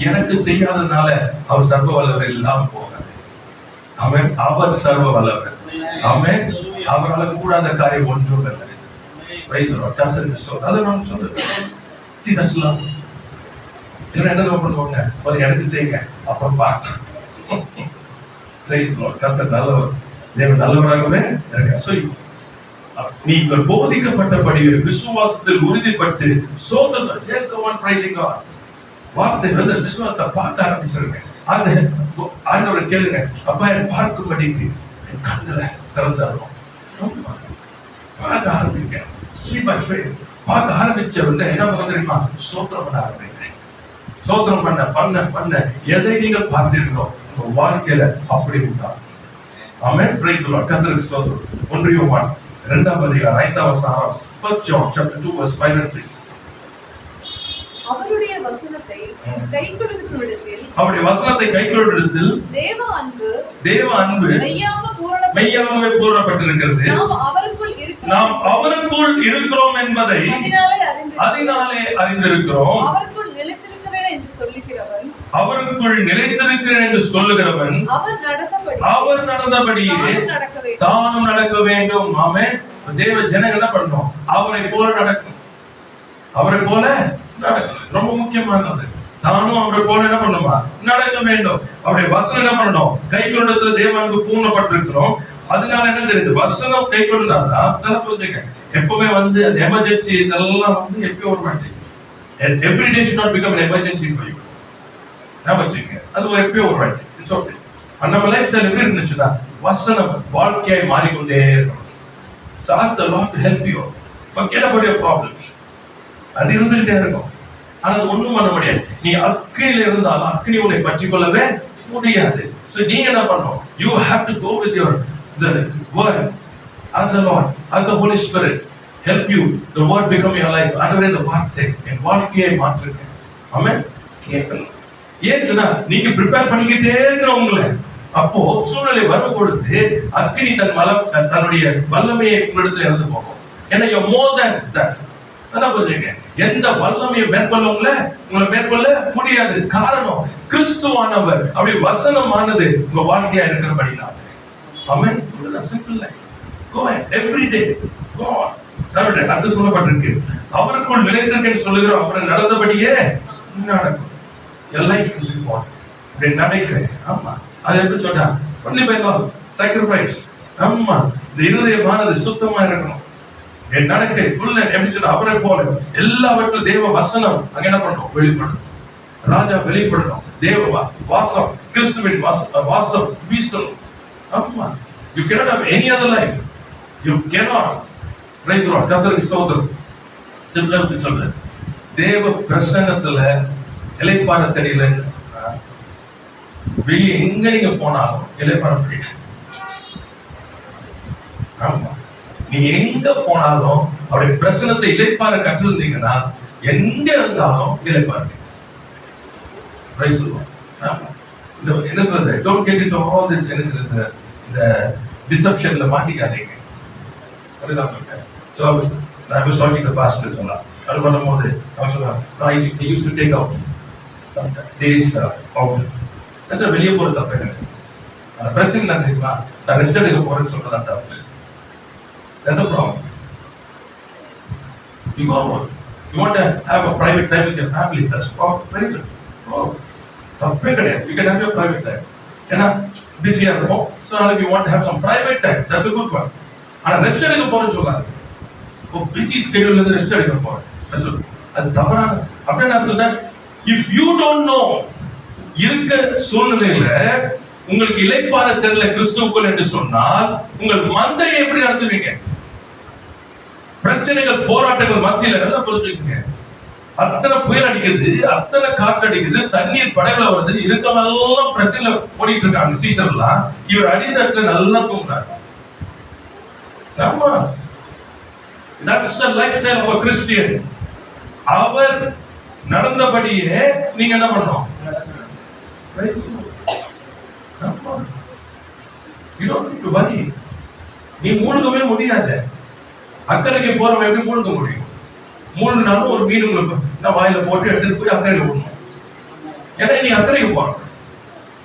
A: எனக்கு செய்யாதனால அவர் சர்வ வல்லவர் இல்லாம போகாது. Amen. அவர் சர்வ வல்லவர். Amen. அவரால் கூடாத காரியம் ஒன்றும் இல்லை. Praise the Lord. That's it. So அதை நான் சொல்றேன். See, that's love. என்ன பண்ணுவாங்க, ஒரு எனக்கு செய்யுங்க அப்புறம் பார்க்கலாம். Praise the Lord. கர்த்தர் நல்லவர், தேவன் நல்லவராகவே இருக்கார். நீங்கள் போதிக்கப்பட்டபடி விசுவாசத்தில் உறுதிப்பட்டு ஸ்தோத்திரம், just go on praising God. வார்த்தை விசுவாசத்தை பார்க்க ஆரம்பிச்சிருங்க. அது ஆண்டவரை கேளுங்க, அப்பா என் பார்க்கும்படிக்கு என் கண்களை திறந்தாரும், பார்க்க ஆரம்பிங்க. See by faith. பார்க்க ஆரம்பிச்ச உடனே என்ன பண்ண தெரியுமா? ஸ்தோத்திரம் பண்ண ஆரம்பிங்க. ஸ்தோத்திரம் பண்ண எதை நீங்கள் பார்த்தீர்களோ உங்க வாழ்க்கையில அப்படி உண்டாகும். ஆமென். Praise the Lord. கர்த்தருக்கு ஸ்தோத்திரம். 1 யோவான் 2ஆம் அதிகாரம் 5ஆம் வசனம். 1 John chapter 2 verse 5 and 6.
B: அவருடைய வசனத்தை கைக்கொள்ளுகிறவரிடத்தில் தேவ அன்பு மெய்யாகவே பூரணப்பட்டிருக்கிறது. நாம் அவருக்குள் இருக்கிறோம் என்பதை அதனாலே அறிந்திருக்கிறோம். அவருக்குள் நிலைத்திருக்கிறேன் என்று சொல்லுகிறவன் அவர் நடந்தபடியே தானும் நடக்க வேண்டும். ஆமென். தேவ ஜனங்கள் என்ன பண்ணணும்? அவரை போல நடக்கும். அவரை போல நடக்கணும். ரொம்ப முக்கியமானது. தானும் அவரை போல என்ன பண்ணுமா? நடக்க வேண்டும். அவருடைய வசனம் என்ன பண்ணணும்? கைக்கொள்ளத்துல தேவனுக்கு பூர்ணப்பட்டிருக்கிறோம். அதனால என்ன தெரியுது? வசனம் கைக்கொள்ளாதான் புரிஞ்சுக்க. எப்பவுமே வந்து அந்த எமர்ஜென்சி இதெல்லாம் வந்து எப்பயும் ஒரு மாட்டேங்குது. Every day should not become an emergency for you. நான் வச்சுக்கேன். அது எப்பயும் ஒரு வாட்டி. It's okay. நம்ம லைஃப் ஸ்டைல் எப்படி இருந்துச்சுன்னா வசனம் வாழ்க்கையாய் மாறிக்கொண்டே இருக்கணும். So ask the Lord to help you. Forget about your problems. அது இருந்துகிட்டே இருக்கும். ஆனா அது ஒண்ணும் பண்ண முடியாது. நீ அக்கினியில இருந்தால் அக்கினி உன்னை பற்றிக் கொள்ளவே முடியாது. So நீங்க என்ன பண்ணணும்? You have to go with the word. Ask the Lord, ask the Holy Spirit help you. The word become your life. அதுவே the வார்த்தை என் வாழ்க்கையை மாற்றுங்க. ஆமென். கேட்கணும். ஏன் சொன்னா நீங்க ப்ரிப்பேர் பண்ணிக்கிட்டே இருக்கிறவங்கள அப்போ சூழ்நிலை வரும் பொழுது அக்கினி தன்னுடைய வல்லமையை உங்களிடத்துல இருந்து போகும். ஏன்னா you're more than that. என்ன சொல்றீங்க? எந்த வல்லமையை மேற்கொள்ளவங்கள உங்களை மேற்கொள்ள முடியாது. காரணம் கிறிஸ்துவானவர் அப்படி வசனமானது உங்க வாழ்க்கையா இருக்கிறபடிதான். ஆமென். Simple life. Go ahead every day. Go on. Sir அது சொல்லப்பட்டிருக்கு. அவருக்குள் நிலைத்திருக்கேன்னு சொல்லுகிற அவரை நடந்தபடியே நடக்கும். Your life is important. அப்படி நடக்க. ஆமா. அது எப்படி சொன்னா? only by God. Sacrifice. ஆமா. இந்த இருதயமானது சுத்தமா இருக்கணும். என் நடக்கை ஃபுல் எப்படி சொன்னா அவரை போல எல்லாவற்றிலும் தேவ வசனம் அங்க என்ன பண்ணணும்? வெளிப்படணும். ராஜா வெளிப்படணும். தேவ வாசம் கிறிஸ்துவின் வாசம் வீசணும். ஆமா. You cannot have any other life. You cannot. Praise the Lord. கர்த்தருக்கு ஸ்தோத்திரம். சிம்பிளா சொல்றேன். தேவ பிரசன்னத்துல இளைப்பாறத்தடியில வெளியே எங்க நீங்க போனாலும் இளைப்பாற முடியாது. ஆமா. நீங்க எங்க போனாலும் அவருடைய பிரசன்னத்தை இளைப்பாற கற்றிருந்தீங்கன்னா எங்க இருந்தாலும் இளைப்பாருங்க. Price the Lord. என்ன சொல்றது? Don't get into all this என்ன சொல்றது? இந்த டிசெப்ஷன்ல மாட்டிக்காதீங்க. அதுதான் சொல்றேன். So I was talking to the pastors a lot. அது பண்ணும்போது அவங்க சொன்னாங்க, I used to take out some days out. that's a வெளியே போறது தப்பு எனக்கு. அந்த பிரச்சனை என்ன தெரியுமா? நான் ரெஸ்ட் எடுக்க போறேன்னு சொல்றதா தப்பு. That's a problem. You go on. You want to have a private time with your family. That's very good. Oh, தப்பே கிடையாது. You can have your private time. ஏன்னா பிஸியா இருக்கும். So you want to have some private time. That's a good one. ஆனா rest எடுக்க போறேன்னு சொல்லாது. ஓ busy ஸ்கெட்யூல்ல இருந்து ரெஸ்ட் எடுக்க போறேன். அது தவறான. அப்படின்னா அர்த்தம் if you don't know இருக்க சூழ்நிலையில உங்களுக்கு இளைப்பாற தெரியல கிறிஸ்துவுக்குள் என்று சொன்னால் உங்கள் மந்தையை எப்படி நடத்துவீங்க? பிரச்சனைகள் போராட்டங்கள் மத்தியில நல்லா புரிஞ்சுக்கங்க. அத்தனை புயல் அடிக்குது, அத்தனை காற்று அடிக்குது, தண்ணீர் படகுல வருது, இருக்கவெல்லாம் பிரச்சனை ஓடிட்டு இருக்காங்க. சீசர்லாம் இவர் அடித்தட்டுல நல்லா தூங்குறாரு. ஆமா. That's the lifestyle of a Christian. அவர் நடந்தபடியே நீங்க என்ன பண்ணணும்? You don't need to worry. நீ மூழ்கவே முடியாது. அக்கறைக்கு போறவன் எப்படி மூழ்க முடியும்? மூழ்கினாலும் ஒரு மீன் உங்களுக்கு வாயில போட்டு எடுத்துட்டு போய் அக்கறைக்கு போடணும். ஏன்னா நீ அக்கறைக்கு போறோம்.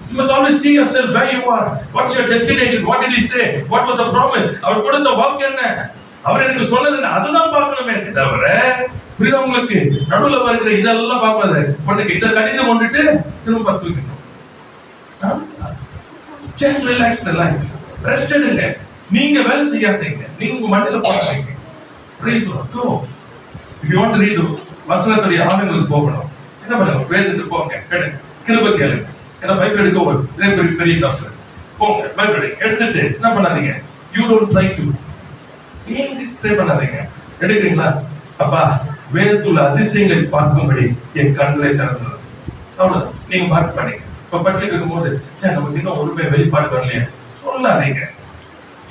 B: You must always see yourself where you are. What's your destination? What did he say? What was the promise? அவர் கொடுத்த வாக்கு என்ன? அவர் எனக்கு சொன்னது என்ன? அதுதான் பார்க்கணுமே தவிர புரியுதா உங்களுக்கு? நடுவுல வருகிற இதெல்லாம் பார்க்காத. உனக்கு இதை கடிதம் கொண்டுட்டு திரும்ப தூக்கணும். Just relax the life. Rest எடுங்க. நீங்க வேலை செய்யாதீங்க. நீங்க உங்க மண்டையில போடாதீங்க. Praise the Lord. Go. If you want to read வசனத்துடைய ஆழங்களுக்கு போகணும். என்ன பண்ணுங்க? வேதத்துக்கு போங்க. கேளுங்க. கிருபை கேளுங்க. ஏன்னா பைபிள் எடுக்க ஒரு பெரிய கஷ்டம். போங்க பைபிள் எடுத்துட்டு என்ன பண்ணாதீங்க? You don't try to
A: நீங்க ட்ரை பண்ணாதீங்க. எடுக்கிறீங்களா? அப்பா, வேதத்துள்ள அதிசயங்களை பார்க்கும்படி என் கண்களை திறந்தது. அவ்வளவுதான். நீங்க பார்க்க பண்ணீங்க. இப்ப படிச்சுட்டு இருக்கும்போது சரி நமக்கு இன்னும் ஒருமே வெளிப்பாடு வரலையே சொல்லாதீங்க.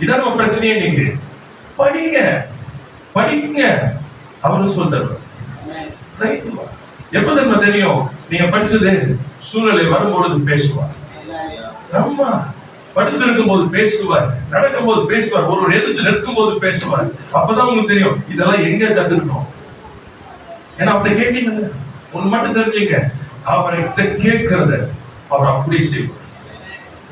A: இதான் நம்ம பிரச்சனையே. நீங்க படிங்க, படிங்க. அவரும் சொல்றாரு. எப்ப தெரியுமா தெரியும் நீங்க படிச்சது? சூழ்நிலை வரும்பொழுது பேசுவார். ஆமா, படுத்திருக்கும் போது பேசுவார், நடக்கும் போது பேசுவார், ஒரு எதிர்த்து நிற்கும் போது பேசுவார். அப்பதான் உங்களுக்கு தெரியும் இதெல்லாம் எங்க கத்துக்கணும். ஏன்னா அப்படி கேட்டீங்க ஒண்ணு மட்டும் தெரிஞ்சுங்க, அவர்கிட்ட கேட்கிறத அவர் அப்படியே செய்வார்.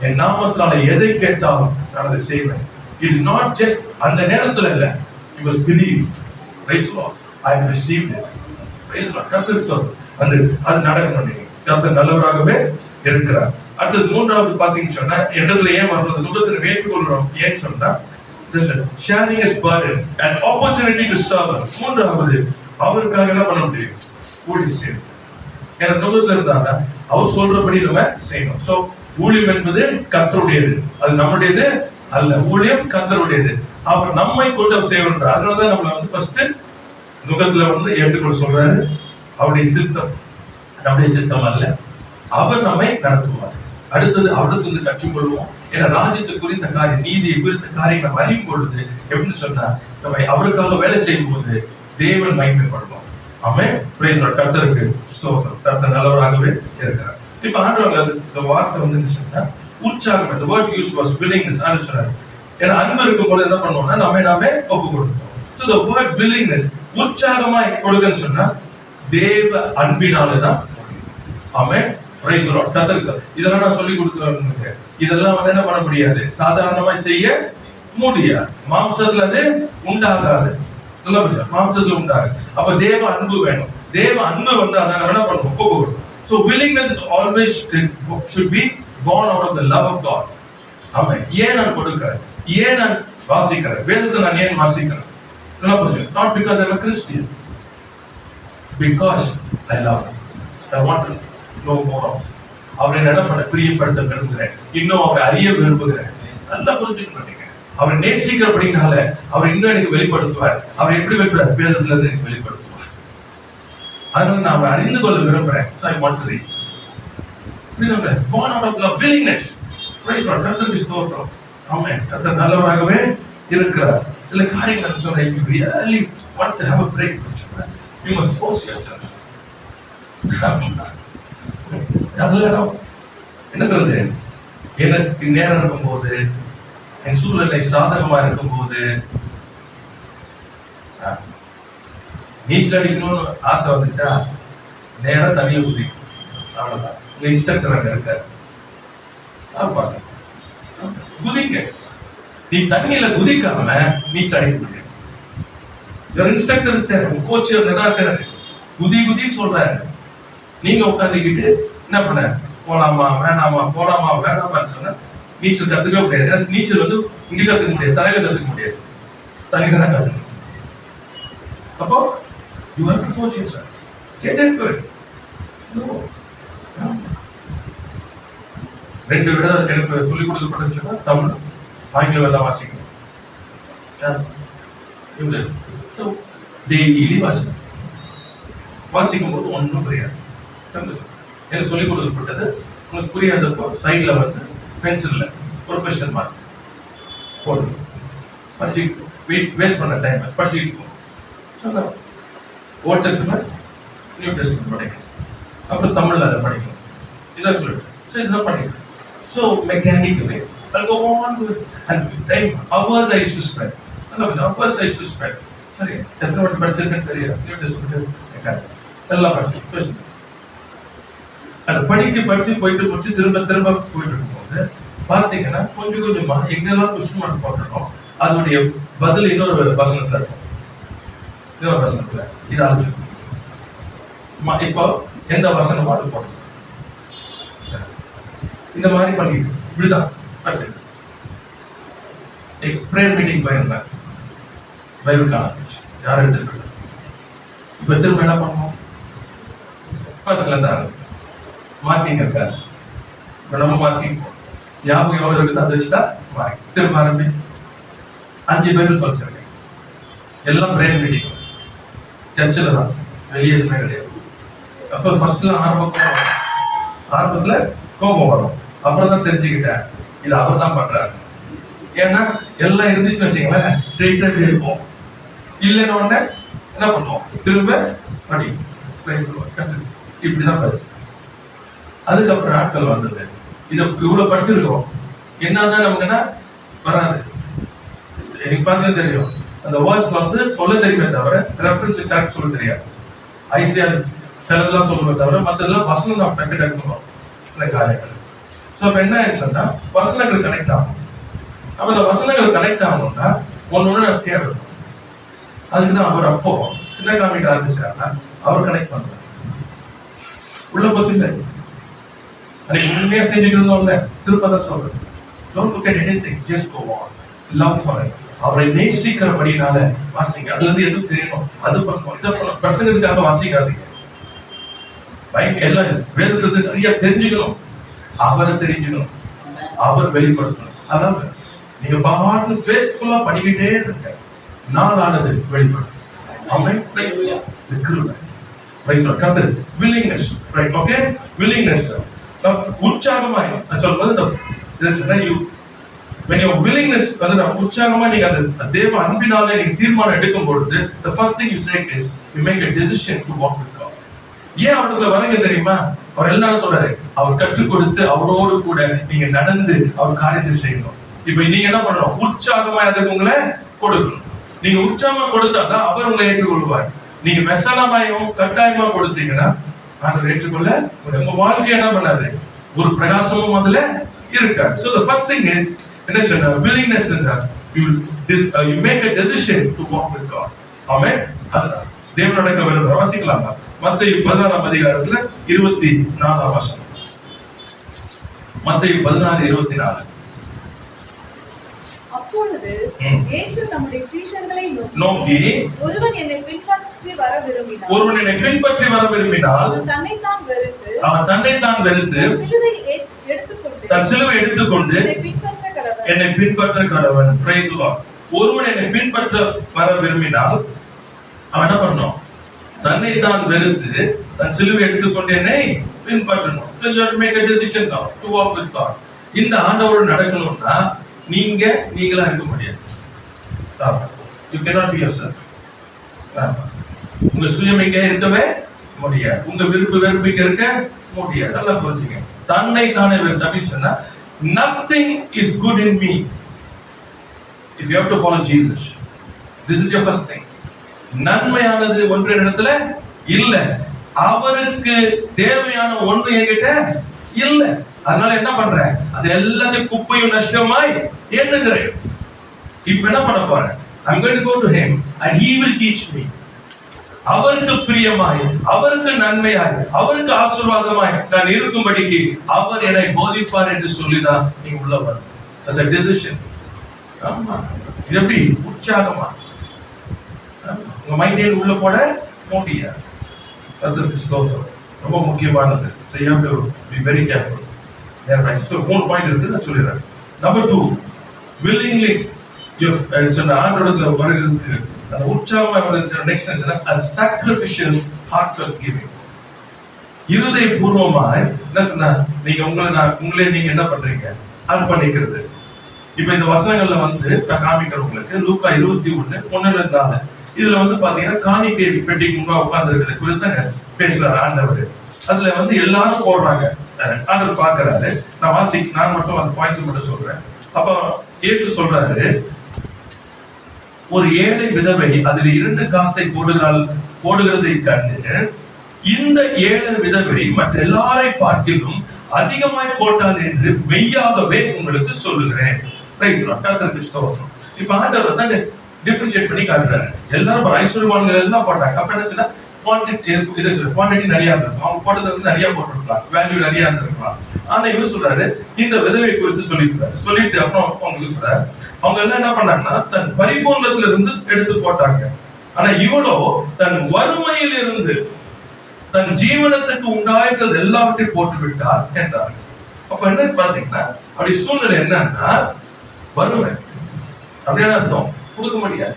A: என் நாமத்தினால எதை கேட்டாலும் நான் அதை செய்வேன். இட் இஸ் நாட் ஜஸ்ட் அந்த நேரத்துல இல்ல, he was believed. Praise the Lord. I have received it. Praise the Lord. கர்த்தர் சொல் அது நடக்கணும். நீங்க கர்த்தர் நல்லவராகவே இருக்கிறார். அடுத்தது மூன்றாவது பாத்தீங்கன்னு சொன்னா இடத்துல ஏன் வரணும், நுகத்தில் ஏற்றுக்கொள்றோம் ஏன்னு சொன்னா sharing his burden and opportunity to serve. மூன்றாவது அவருக்காக என்ன பண்ண முடியும்? ஊழியம் செய்யணும். ஏன்னா நுகத்துல இருந்தாங்க அவர் சொல்றபடி நம்ம செய்யணும். சோ ஊழியம் என்பது கர்த்தருடையது, அது நம்முடையது அல்ல. ஊழியம் கர்த்தருடையது, அவர் நம்மை கொண்டு செய்யணுன்றார். அதனாலதான் நம்மள வந்து ஃபர்ஸ்ட் நுகத்துல வந்து ஏற்றுக்கொள்ள சொல்றாரு. அவருடைய சித்தம் நம்முடைய சித்தம் அல்ல, அவர் நம்மை நடத்துவார். அடுத்தது அவருக்கு கற்றுக்கொள்வோம். ஏன்னா ராஜ்யத்தை குறித்த காரியம், நீதியை குறித்த காரியம் நம்ம அறியும் பொழுது எப்படின்னு சொன்னா நம்ம அவருக்காக வேலை செய்யும் போது தேவன் மகிமைப்படுவார். ஆமென். Praise the Lord. கர்த்தருக்கு ஸ்தோத்திரம். கர்த்தர் நல்லவராகவே இருக்கிறார். இப்ப ஆண்டவர் இந்த வார்த்தை வந்து சொன்னா உற்சாகம், the word used was willingness. ஆண்டு சொன்னார் ஏன்னா அன்பு இருக்கும் போது என்ன பண்ணுவோம்னா நாமே ஒப்பு கொடுப்போம். So the word willingness, உற்சாகமா கொடுக்கன்னு சொன்னா தேவ அன்பினாலதான். ஆமென். Praise the Lord. கர்த்தருக்கு ஸ்தோத்திரம். இதெல்லாம் நான் சொல்லி கொடுக்கிறேன். இதெல்லாம் வந்து என்ன பண்ண முடியாது, சாதாரணமா செய்ய முடியாது. மாம்சத்துல அது உண்டாகாது. மாம்சத்துல உண்டாகாது. அப்ப தேவ அன்பு வேணும். தேவ அன்பு வந்து அதை நம்ம என்ன பண்ணுவோம், ஒப்பு கொடுப்போம். So willingness is always should be born out of the love of God. ஆமென். ஏன் நான் கொடுக்கிறேன், ஏன் நான் வாசிக்கிறேன், வேதத்தை நான் ஏன் வாசிக்கிறேன்? Not because I'm a Christian, because I love him. I want to know more of him. அவரை நடப்பட பிரியப்படுத்த விரும்புகிறேன், இன்னும் அவரை அறிய விரும்புகிறேன். நல்லா புரிஞ்சுக்கணும். நீங்க அவரை நேசிக்கிறபடினால அவர் இன்னும் எனக்கு வெளிப்படுத்துவார். அவர் எப்படி வெளிப்படுவார்? வேதத்துல இருந்து எனக்கு வெளிப்படுத்துவார். அதனால நான் அவரை அறிந்து கொள்ள விரும்புகிறேன். So I want to read. Born out of love, willingness. Praise God. கர்த்தருக்கு ஸ்தோத்திரம். ஆமென். கர்த்தர் நல்லவராகவே இருக்கிறார். சில காரியங்கள் சொன்னா if you really want to have a breakthrough, you must force yourself. அதெல்லாம் என்ன சொல்றது, எனக்கு நேரம் இருக்கும்போது, என் சூழ்நிலை சாதகமா இருக்கும்போது, நீச்சல் அடிக்கணும்னு ஆசை வந்துச்சா நேரம் தண்ணியை குதிக்கும். அவ்வளவுதான். இன்ஸ்ட்ரக்டர் அங்க இருக்காரு, குதிங்க. நீ தண்ணியில குதிக்காம நீச்சல் அடிக்க முடியாது. இன்ஸ்ட்ரக்டர் கோச் தான் இருக்காரு, குதின்னு சொல்றாரு. நீங்க உட்காந்துக்கிட்டு என்ன பண்ண, போலாமா வேணாமா, போலாமா வேணாமான்னு சொன்னா நீச்சல் கத்துக்க முடியாது. நீச்சல் வந்து இங்க கத்துக்க முடியாது, தரையில கத்துக்க முடியாது, தண்ணியில தான் கத்துக்கணும். அப்போ you have to force yourself. Get into it. No. ரெண்டு வேதம் எனக்கு சொல்லிக் கொடுக்கப்பட்டுச்சுன்னா தமிழ் ஆங்கிலம் எல்லாம் வாசிக்கணும். ஸோ டெய்லி வாசிக்கும் போது ஒன்றும் புரியாது. எனக்கு சொல்லிக் கொடுக்கப்பட்டது உங்களுக்கு புரியாதப்போ சைடில் வந்து பென்சிலில் ஒரு கொஸ்டின் மார்க் போடணும். படிச்சுக்கிட்டு வேஸ்ட் பண்ண டைம் படிச்சுக்கிட்டு சொன்னால் ஓல்ட் டெஸ்ட்மென்ட், நியூ டெஸ்ட்மென்ட் படிக்கணும். அப்புறம் தமிழில் அதை படிக்கணும். இதான் சொல்லிட்டு ஸோ இதெல்லாம் படிக்கணும். So mechanically I'll go on with and time hours I used to spend. Hours I used to spend. சரி, எத்தனை வாட்டி படிச்சிருக்கேன்னு தெரியாது. நியூ டெஸ்ட்மென்ட் எல்லாம் படிச்சு அதை படிச்சு போயிட்டு திரும்ப போயிட்டு இருக்கும்போது பார்த்தீங்கன்னா கொஞ்சம் கொஞ்சமா எங்கெல்லாம் கொஸ்டின் மார்க் போடுறோம் அதனுடைய பதில் இன்னொரு வசனத்துல இருக்கும். இன்னொரு வசனத்துல இது அழைச்சிருக்கும். இப்போ எந்த வசனமோ அது போடணும். இந்த மாதிரி பண்ணிட்டு இப்படிதான் பிரேயர் மீட்டிங் போயிருந்தேன். பைபிள் காலேஜ் யாரும் எடுத்துருக்க. இப்ப திரும்ப என்ன பண்ணுவோம், ஃபர்ஸ்ட்ல இருந்தாரு மார்க்கிங் இருக்காரு. இப்ப நம்ம மார்க்கிங் ஞாபகம் எவ்வளவு இருக்குது அதை வச்சுதான் மார்க் திரும்ப ஆரம்பி 5 பைபிள் படிச்சிருக்கேன். எல்லாம் பிரேயர் மீட்டிங் சர்ச்சில் தான், வெளியே எதுவுமே கிடையாது. அப்போ ஃபர்ஸ்ட்ல ஆரம்பத்துல கோபம் வரும். அப்புறம் தான் தெரிஞ்சுக்கிட்டேன் இது அவர் தான் பண்றாரு. ஏன்னா எல்லாம் இருந்துச்சுன்னு வச்சுங்களேன், ஸ்ட்ரெயிட்டா இருப்போம். இல்லைன்னு உடனே என்ன பண்ணுவோம், திரும்ப படி இப்படிதான் படிச்சு. அதுக்கப்புறம் நாட்கள் வந்தது, இதை இவ்வளவு படிச்சிருக்கோம், என்னதான் நமக்குன்னா வராது. எனக்கு பார்த்து தெரியும் அந்த வேர்ட்ஸ் வந்து சொல்ல தெரியுமே தவிர ரெஃபரன்ஸ் கரெக்ட் சொல்ல தெரியாது. ஐசியா சிலதெல்லாம் சொல்லுவே தவிர மற்றதெல்லாம் வசனம் தான் டக்கு டக்குன்னு இந்த காரியங்கள். ஸோ அப்போ என்ன ஆயிடுச்சுன்னா வசனங்கள் கனெக்ட் ஆகும். அப்போ இந்த வசனங்கள் கனெக்ட் ஆகணும்னா ஒன்று நான் தேடணும். அதுக்கு தான் அவர் அப்போ என்ன காமிக்க ஆரம்பிச்சாருன்னா அவர் கனெக்ட் பண்றாரு. உள்ள போச்சு இல்லை, அன்னைக்கு உண்மையா செஞ்சுட்டு இருந்தோம்ல, திருப்பதான் சொல்றேன். Don't look at anything, just go on. Love for it. அவரை நேசிக்கிறபடினால வாசிங்க. அதுல இருந்து எதுவும் தெரியணும், அது பண்ணணும், இதை பண்ணணும், பிரசங்கத்துக்காக வாசிக்காதீங்க. எல்லாம் வேதத்துல நிறைய தெரிஞ்சுக்கணும், அவரை தெரிஞ்சுக்கணும், அவர் வெளிப்படுத்தணும். அதான் நீங்க பாட்டு ஃபேத்ஃபுல்லா பண்ணிக்கிட்டே இருக்க, நாளானது வெளிப்படும். ஆமென். willingness, right? Okay, willingness. உற்சாகமாய் நான் சொல்றது when your willingness வந்து உற்சாகமா நீங்க அந்த தேவ அன்பினாலே நீங்க தீர்மானம் எடுக்கும் பொழுது the first thing you take is you make a decision to walk with God. ஏன் அவருக்குள்ள வரங்க தெரியுமா? அவர் எல்லாரும் சொல்றாரு, அவர் கற்றுக் கொடுத்து அவரோடு கூட நீங்க நடந்து அவர் காரியத்தை செய்யணும். இப்ப நீங்க என்ன பண்ணணும், உற்சாகமா அதுக்கு உங்களை கொடுக்கணும். நீங்க உற்சாகமா கொடுத்தாதான் அவர் உங்களை ஏற்றுக்கொள்வார். நீங்க மெசனமாயும் கட்டாயமா கொடுத்தீங்கன்னா அதை ஏற்றுக்கொள்ள உங்க வாழ்க்கை என்ன பண்ணாது, ஒரு பிரகாசமும் அதுல இருக்காது. So the first thing is என்ன சொன்னா, willingness is that you make a decision to walk with God. Amen. அதுதான் தேவனுடைய விருப்பம். வாசிக்கலாமா? மத்தேயு 16ஆம் அதிகாரத்துல 24ஆம் வசனம். மத்தேயு 16:24.
B: அப்பொழுது இயேசு தம்முடைய சீஷர்களை
A: நோக்கி,
B: ஒருவன் என்னை பின்பற்றி வர
A: விரும்பினால்
B: அவன் தன்னைத்தான்
A: வெறுத்து தன் சிலுவை எடுத்துக்கொண்டு என்னை பின்பற்ற கடவன். Praise the Lord. ஒருவன் என்னை பின்பற்ற வர விரும்பினால் அவன் என்ன பண்ணணும், தன்னைத்தான் வெறுத்து தன் சிலுவை எடுத்துக்கொண்டு என்னை பின்பற்றணும். So you have to make a decision now to walk with God. இந்த ஆண்டவரோடு நடக்கணும்னா நீங்களா இருக்க முடியாது. You cannot be yourself. உங்க சுயமிக்க இருக்கவே முடியாது, உங்க வெறுப்பு இருக்க முடியாது. நல்லா புரிஞ்சுங்க. தன்னை தானே வெறுத்து அப்படின்னு சொன்னா nothing is good in me if you have to follow Jesus. This is your first thing. நன்மையானது ஒன்று இடத்துல இல்ல, அவருக்கு தேவையான ஒன்று என்கிட்ட இல்ல. அதனால என்ன பண்றேன், அது எல்லாத்தையும் குப்பையும் நஷ்டமாய் எண்ணுகிறேன். இப்ப என்ன பண்ண போறேன், I'm going to go to him and he will teach me. அவருக்கு பிரியமாய், அவருக்கு நன்மையாய், அவருக்கு ஆசீர்வாதமாய் நான் இருக்கும்படிக்கு அவர் என்னை போதிப்பார் என்று சொல்லிதான் நீங்க உள்ள வரணும். As a decision. ஆமா, இது எப்படி உற்சாகமா உங்க மைண்ட் உள்ள போட முடியாது. அது ஸ்தோத்திரம், ரொம்ப முக்கியமானது. So you have to be very careful. So 3 point இருக்கு, நான் சொல்லிடுறேன். Number 2, willingly you சொன்ன ஆண்டவரத்துல வருகிறது அந்த உற்சாகமா வருது. Next a sacrificial heartfelt giving. இருதயபூர்வமாய் என்ன சொன்னா, நீங்க உங்களே நீங்க என்ன பண்றீங்க, அர்ப்பணிக்கிறது. இப்ப இந்த வசனங்கள்ல வந்து நான் காமிக்கிறேன் உங்களுக்கு. லூக்கா 21:1-4 இதுல வந்து பாத்தீங்கன்னா காணிக்கை பெட்டிக்கு முன்னாடி உட்கார்ந்து இருக்கிறது குறித்து பேசுறாரு ஆண்டவர். அதுல வந்து எல்லாரும் போடுறாங்க, ஆண்டவர் பாக்குறாரு. நான் மட்டும் அந்த பாயிண்ட்ஸ் மட்டும் சொல்றேன். அப்ப இயேசு சொல்றாரு, ஒரு ஏழை விதவை அதில் 2 காசை போடுகிறதை கண்டு இந்த ஏழை விதவை மற்ற எல்லாரை பார்க்கிலும் அதிகமாய் போட்டார் என்று மெய்யாகவே உங்களுக்கு சொல்லுகிறேன். இப்ப ஆண்டவர் தான் டிஃபரன்ஷியேட் பண்ணி காட்டுறாரு. எல்லாரும் ஐஸ்வர்யவான்கள் எல்லாம் போட்டாங்க. அப்ப என்ன சொன்னா, குவான்டிட்டி நிறைய இருக்கும், அவங்க போட்டது வந்து நிறைய போட்டிருக்கலாம், வேல்யூ நிறைய இருந்திருக்கலாம். ஆனா இவர் சொல்றாரு, இந்த விதவை குறித்து சொல்லிட்டு அப்புறம் அவங்களுக்கு சொல்றாரு, அவங்க எல்லாம் என்ன பண்ணாங்கன்னா தன் பரிபூர்ணத்துல இருந்து எடுத்து போட்டாங்க. ஆனா இவளோ தன் வறுமையில் இருந்து தன் ஜீவனத்துக்கு உண்டாயிருக்கிறது எல்லாவற்றையும் போட்டு விட்டார் என்றார். அப்ப என்ன பாத்தீங்கன்னா, அப்படி சூழ்நிலை என்னன்னா வறுமை. அப்படியான அர்த்தம், கொடுக்க முடியாது.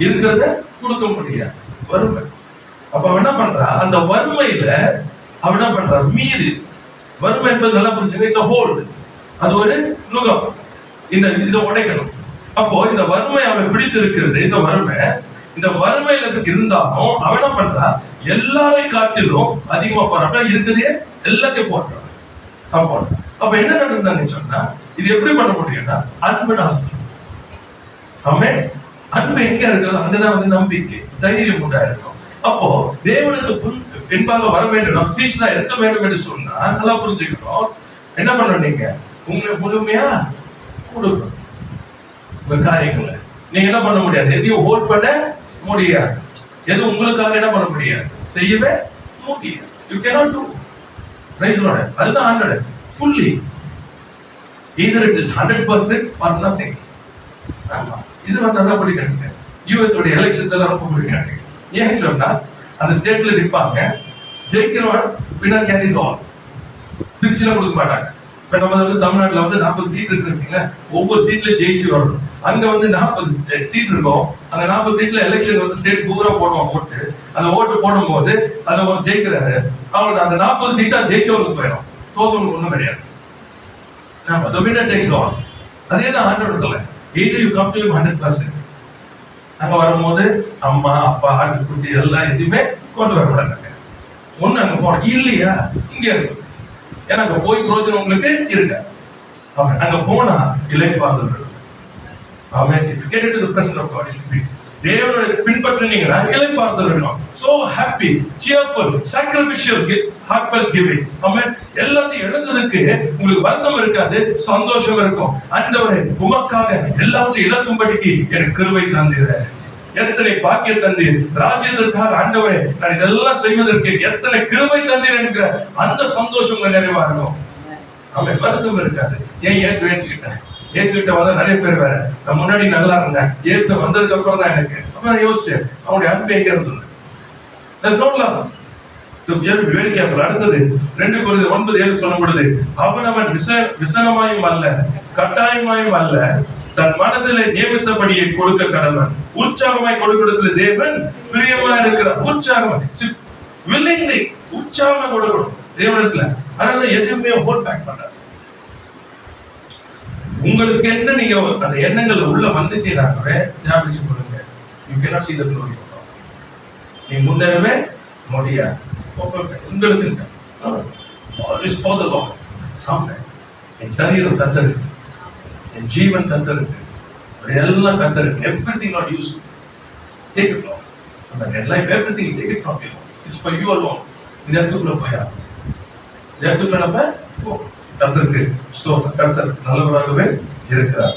A: இருக்கிறத கொடுக்க முடியாது. வறுமை. அப்ப அவன் என்ன பண்றா, அந்த வறுமையில அவன் என்ன பண்றா, மீறி. வறுமை என்பது நல்லா புரிஞ்சுங்க, இட்ஸ் a hold. அது ஒரு நுகம். இதை உடைக்கணும். அப்போ இந்த வறுமை அவன் பிடித்து இருக்கிறது. இந்த வறுமையில இருந்தாலும் அவன் என்ன பண்றா, எல்லாரை காட்டிலும் அதிகமா போறான். இருக்குதே எல்லாத்தையும் போட்டான். அப்ப என்ன நடந்தான்னு சொன்னா, இது எப்படி பண்ண முடியும்னா அன்பு. ஆமென். அன்பு எங்க இருக்கிறது, அங்கதான் வந்து நம்பிக்கை, தைரியம் உண்டா இருக்கும். அப்போ தேவனுக்கு பின்பாக வர வேண்டும், நாம் சீஷனா இருக்க வேண்டும் என்று சொன்னா நல்லா புரிஞ்சுக்கணும். என்ன பண்ணணும், நீங்க உங்களை முழுமையா கொடுக்கணும். உங்க காரியங்களை நீங்க என்ன பண்ண முடியாது, எதையும் ஹோல்ட் பண்ண முடியாது. எது உங்களுக்காக என்ன பண்ண முடியாது, செய்யவே முடியாது. You cannot do. அதுதான் 100 fully. Either it is 100% or nothing. ஆமா, இது வந்து நல்லா படிக்கிறாங்க. யூஎஸ் உடைய எலெக்ஷன்ஸ் எல்லாம் ரொம்ப பிடிக்கிறாங்க. ஏன்னு சொன்னா அந்த ஸ்டேட்ல நிற்பாங்க, ஜெயிக்கிறவன் வின்னர் கேரிஸ் ஆல். திருச்சிலாம் கொடுக்க மாட்டாங்க. இப்ப நம்ம வந்து தமிழ்நாட்டுல வந்து 40 சீட் இருக்குன்னு, ஒவ்வொரு சீட்ல ஜெயிச்சு வரணும். அங்க வந்து 40 சீட் இருக்கும். அந்த 40 சீட்ல எலெக்ஷன் வந்து ஸ்டேட் பூரா போடுவாங்க ஓட்டு. அந்த ஓட்டு போடும்போது அதுல ஒரு ஜெயிக்கிறாரு, அவங்களுக்கு அந்த 40 சீட்டா ஜெயிச்சவங்களுக்கு போயிடும், தோத்தவங்களுக்கு ஒண்ணும் கிடையாது. the winner takes all. அதேதான் ஆண்டவரத்துல. either you come to him 100%. அங்க வரும்போது அம்மா அப்பா ஆட்டுக்குட்டி எல்லாம் எதுவுமே கொண்டு வரக்கூடாது. ஒண்ணு அங்க போன இல்லையா, இங்க இருக்கு. ஏன்னா அங்க போய் பிரோஜனம் உங்களுக்கு இருக்க. அங்க போனா இளைப்பாறுதல். Amen. If you get into the presence of God, you should be. தேவனுடைய பின்பற்றினீங்கன்னா இளைப்பாறுதல் இருக்கும். So happy, cheerful, sacrificial, heartfelt giving. Amen. எல்லாத்தையும் இழந்ததுக்கு உங்களுக்கு வருத்தம் இருக்காது, சந்தோஷம் இருக்கும். ஆண்டவரே, உமக்காக எல்லாவற்றையும் இழக்கும்படிக்கு எனக்கு கிருபை தந்தீரே. எத்தனை பாக்கிய தந்தீர். ராஜ்யத்திற்காக ஆண்டவரே, நான் இதெல்லாம் செய்வதற்கு எத்தனை கிருபை தந்தீர் என்கிற அந்த சந்தோஷம் நிறைவா இருக்கும். ஆமென். வருத்தம் இருக்காது. ஏன் இயேசு ஏற்றுக்கிட்டேன், இயேசுகிட்ட வந்து நிறைய பேர் வேற, நான் முன்னாடி நல்லா இருந்தேன், இயேசு வந்ததுக்கு அப்புறம் தான் எனக்கு. அப்புறம் யோசிச்சேன், அவனுடைய அன்பு எங்க இருந்தது. There's no love. So we have to be very careful. அடுத்தது 2 கொரிந்தியர் 9:7 சொல்லும் பொழுது, அவனவன் விசனமாயும் அல்ல கட்டாயமாயும் அல்ல தன் மனதிலே நியமித்தபடியே கொடுக்க கடவன். உற்சாகமாய் கொடுக்கிறதுல தேவன் பிரியமா இருக்கிறார். உற்சாகம் willingly உற்சாகமா கொடுக்கணும் தேவனிடத்துல. அதனால எதுவுமே ஹோல்ட் பேக் பண்றாரு. உங்களுக்கு என்ன நீங்க அந்த எண்ணங்கள் உள்ள வந்துட்டீங்கன்னாவே ஞாபகம் பண்ணுங்க, you cannot see the glory of God. நீ முன்னேறவே முடியாது. உங்களுக்கு always for the Lord. ஆமென். என் சரீரம் கர்த்தருக்கு, என் ஜீவன் கர்த்தருக்கு, எல்லாம் கர்த்தருக்கு. everything not used. Take it Lord. So that in life everything you take it from you. It's for you alone. இதற்குள்ள போயா, இதற்குள்ள போ. கர்த்தருக்கு ஸ்தோத்திரம். கர்த்தர் நல்லவராகவே இருக்கிறார்.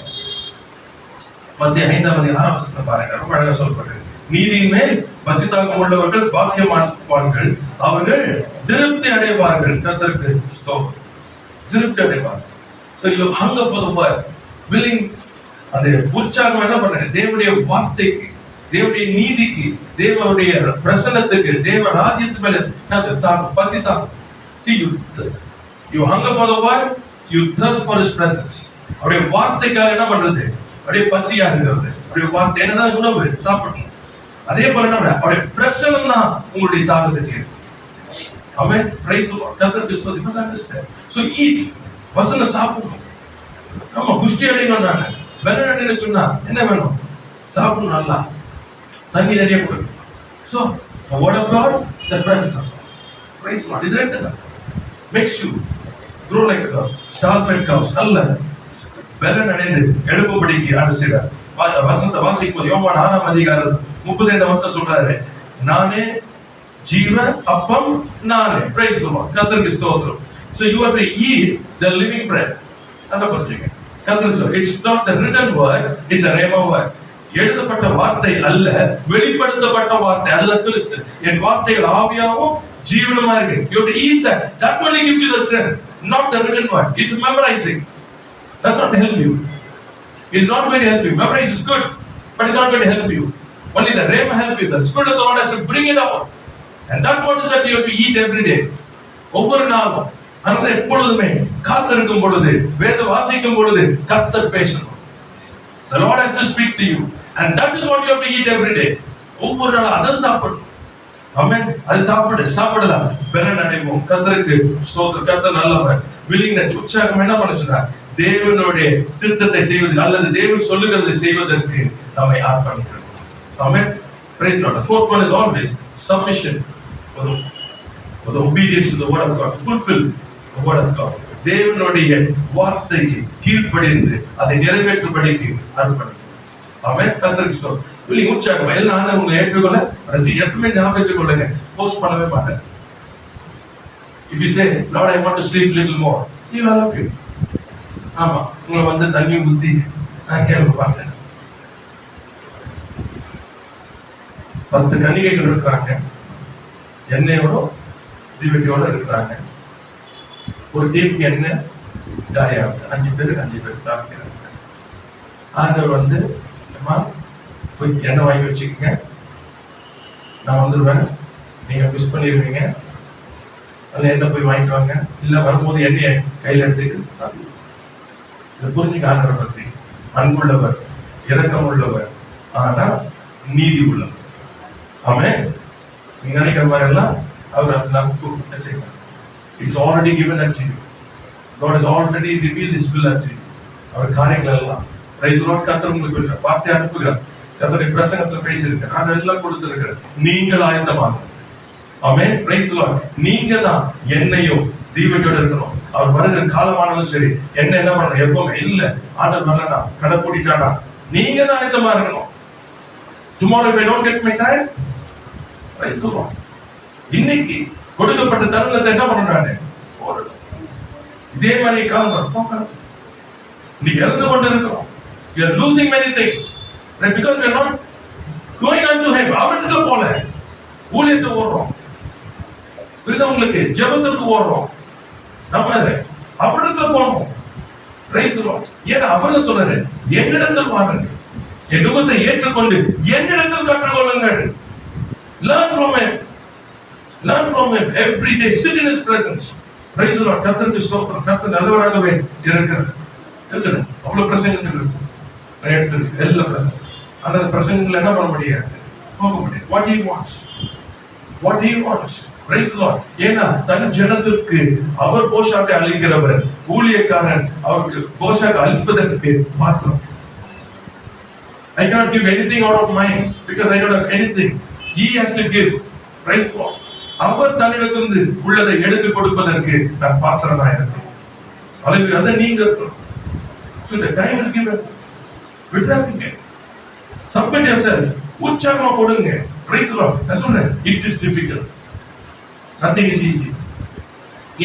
A: மத்திய 5:6 பாருங்க, ரொம்ப அழகா சொல்லப்பட்டிருக்கு. நீதியின் மேல் பசிதாகம் உள்ளவர்கள் பாக்கியவான்கள், அவர்கள் திருப்தி அடைவார்கள். கர்த்தருக்கு ஸ்தோத்திரம். திருப்தி அடைவார்கள். So you hunger for the word, willing. அந்த உற்சாகம் என்ன பண்றீங்க, தேவனுடைய வார்த்தைக்கு, தேவனுடைய நீதிக்கு, தேவனுடைய பிரசன்னத்துக்கு, தேவ ராஜ்யத்து மேல பசிதாகம். See you hunger for the word, you thirst for his presence. அப்படியே வார்த்தைக்காக என்ன பண்றது, அப்படியே பசியா இருக்கிறது. அப்படியே வார்த்தை என்னதான் உணவு சாப்பிடணும். அதே போல என்ன அப்படியே பிரசன்னம் தான் உங்களுடைய தாகத்தை தீர்க்கும். ஆமென். Praise the Lord. கர்த்தருக்கு ஸ்தோத்திரம். You must understand. So eat. வசனம் சாப்பிடணும். நம்ம குஷ்டி அடையணும். நான் வெள்ளனடின்னு சொன்னா என்ன வேணும், சாப்பிடணும். நல்லா தண்ணி நிறைய குடிக்கணும். So the word of God, the presence of God. Praise the Lord. இது ரெண்டு தான் makes you grow like a star-fed cows. நல்ல பலன் அடைந்து எழுப்பும்படிக்கு ஆண்டவர் வசனத்தை வாசிக்கும்போது யோவான் 6:35 சொல்றாரு, நானே ஜீவ அப்பம் நானே. Praise the Lord. கர்த்தருக்கு ஸ்தோத்திரம். So you have to eat the living bread. அத புரிஞ்சுங்க. கர்த்தர் சொல்றார், it's not the written word, it's a rhema word. எழுதப்பட்ட வார்த்தை அல்ல, வெளிப்படுத்தப்பட்ட வார்த்தை. அதுதான் கிறிஸ்து. என் வார்த்தைகள் ஆவியாவும் ஜீவனுமா இருக்கு. You have to eat that. That only gives you the strength, not the written word. It's memorizing. That's not help you. It's not going to help you. Memorize is good, but it's not going to help you. Only the rhema help you. The Spirit of the Lord has to bring it out. And that what is that you have to eat every day. ஒவ்வொரு நாளும். அதனால எப்பொழுதுமே காத்திருக்கும் பொழுது, வேத வாசிக்கும் பொழுது கர்த்தர் பேசணும். The Lord has to speak to you, and that is what you have to eat every day. ஒவ்வொரு நாள் அதை சாப்பிடணும். ஆமென். அது சாப்பிடலாம் பலன் அடைவோம். கர்த்தருக்கு ஸ்தோத்திரம். கர்த்தர் நல்லவர். வில்லிங்னஸ், உற்சாகம் என்ன பண்ண சொன்னார்? தேவனுடைய சித்தத்தை செய்வது அல்லது தேவன் சொல்லுகிறதை செய்வதற்கு நம்மை அர்ப்பணிக்கணும். ஆமென். Praise God. The fourth one is always submission for the obedience to the word of God. Fulfill the word of God. தேவனுடைய வார்த்தைக்கு கீழ்ப்படிந்து அதை நிறைவேற்றும்படிக்கு அர்ப்பணிக்கணும். ஆமென். கர்த்தருக்கு ஸ்தோத்திரம். வில்லிங் உற்சாகம் எல்லாம் ஆண்டவரை ஏற்றுக்கொள்ள எப்பவுமே ஞாபகத்துக் கொள்ளுங்க. ஃபோர்ஸ் பண்ணவே மாட்டேன். If you say, Lord, I want to sleep little more, He will help you. ஆமா, உங்களை வந்து தண்ணி ஊத்தி நான் கேள்வி பார்த்தேன். 10 கன்னிகைகள் இருக்கிறாங்க, எண்ணெயோட தீவெட்டியோட இருக்கிறாங்க. ஒரு டீமுக்கு எண்ணெய் காலியாகுது. 5 பேருக்கு 5 பேர் தாக்கிறாங்க. ஆண்டவர் வந்து போய் எண்ணெய் வாங்கி வச்சுக்கோங்க, நான் வந்துடுவேன், நீங்க மிஸ் பண்ணிடுவீங்க, அதில் எண்ணெய் போய் வாங்கிட்டு வாங்க, இல்லை வரும்போது எண்ணெயை கையில் எடுத்துக்கிட்டு. இதை புரிஞ்சுக்க ஆண்டவரை பற்றி அன்புள்ளவர், இரக்கம் உள்ளவர், ஆனால் நீதி உள்ளவர். ஆமென். நீங்க நினைக்கிற மாதிரி எல்லாம் அவர் நமக்கு செய்வார். It's already given unto you. God has already revealed His will unto you. அவர் காரியங்கள் எல்லாம் பிரைஸ் தி லார்ட். கர்த்தர் உங்களுக்கு வார்த்தை அனுப்புகிறார். கர்த்தருடைய பிரசங்கத்துல பேசியிருக்கார். நான் எல்லாம் கொடுத்திருக்கிறேன், நீங்கள் ஆயத்தமாக. ஆமென். Praise the Lord. நீங்க தான் எண்ணெயும் தீபத்தோட இருக்கணும். அவர் வருகிற காலமானாலும் சரி, என்ன பண்ணணும் எப்பவுமே இல்ல, ஆண்டவர் வரலனா கடை பூட்டிட்டானா நீங்க தான் ஆயத்தமா இருக்கணும். Tomorrow if I don't get my time, price the Lord. இன்னைக்கு கொடுக்கப்பட்ட தருணத்தை என்ன பண்றானே இதே மாதிரி காலம் நீ இழந்து கொண்டு இருக்கிறோம். You are losing many things, right? Because we are not going unto Him. அவருக்கு போல ஊழியத்தை ஓடுறோம், விருதவங்களுக்கு ஜெபத்துக்கு ஓடுறோம். நம்ம அவரிடத்துல போகணும். Price the Lord. ஏன்னா அவர் சொல்றாரு, என்னிடத்தில் வாருங்கள், என் நுகத்தை ஏற்றுக்கொண்டு என்னிடத்தில் கற்றுக்கொள்ளுங்கள். Learn from Him. Learn from Him every day. Sit in His presence. Praise the Lord. கர்த்தருக்கு ஸ்தோத்திரம். கர்த்தர் நல்லவராகவே இருக்கிறார். தெரிஞ்சது அவ்வளவு பிரசங்கங்கள் இருக்கும். நான் எடுத்து எல்லா பிரசங்கம் அந்த பிரசங்கங்கள் என்ன பண்ண முடியாது, போக முடியாது. What He wants. What He wants. Praise the Lord. ஏன்னா தன் ஜனத்திற்கு அவர் போஷாக்கை அளிக்கிறவர், ஊழியக்காரன் அவருக்கு போஷாக்கை அளிப்பதற்கு பாத்திரம். I cannot give anything out of mine because I don't have anything. He has to give. Praise the Lord. அவர் தன்னிடத்திலிருந்து உள்ளதை எடுத்து கொடுப்பதற்கு நான் பாத்திரமா இருக்கேன். அல்லேலூயா. அதை நீங்க so the time is given. விட்டுறாதீங்க. Submit yourself. உற்சாகமா கொடுங்க. Praise the Lord. நான் சொல்றேன், it is difficult. Nothing is easy.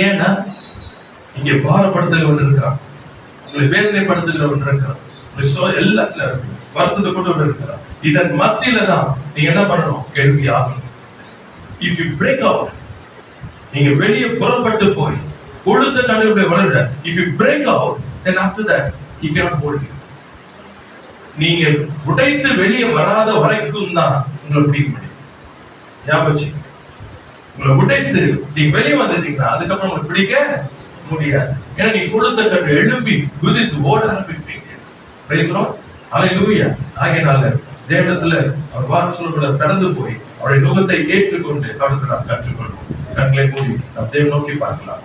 A: ஏன்னா இங்க பாரப்படுத்துகிறவன் இருக்கான், உங்களை வேதனைப்படுத்துகிறவன் இருக்கான், எல்லாத்துல வருத்தத்தை கொண்டு இருக்கிறான். இதன் மத்தியில தான் நீங்க என்ன பண்ணணும், கேள்வி ஆகணும். If you break out, நீங்க வெளியே புறப்பட்டு போய் கொழுத்த நடுவுல வளர, if you break out, then after that he cannot hold you. நீங்க உடைத்து வெளியே வராத வரைக்கும் தான் உங்களை பிடிக்க முடியும். ஞாபகம், உங்களை உடைத்து நீங்க வெளியே வந்துட்டீங்கன்னா அதுக்கப்புறம் உங்களை பிடிக்க முடியாது. ஏன்னா நீங்க கொழுத்த கண்டு எழும்பி குதித்து ஓட ஆரம்பிப்பீங்க. Praise the Lord. ஹல்லேலூயா. ஆகையால தேவனிடத்துல அவர் வார்த்தைகளை கடந்து போய் அவருடைய நுகத்தை ஏற்றுக்கொண்டு அவருக்கு நாம் கற்றுக்கொள்வோம். கண்களை மூடி நாம் தேவனை நோக்கி பார்க்கலாம்.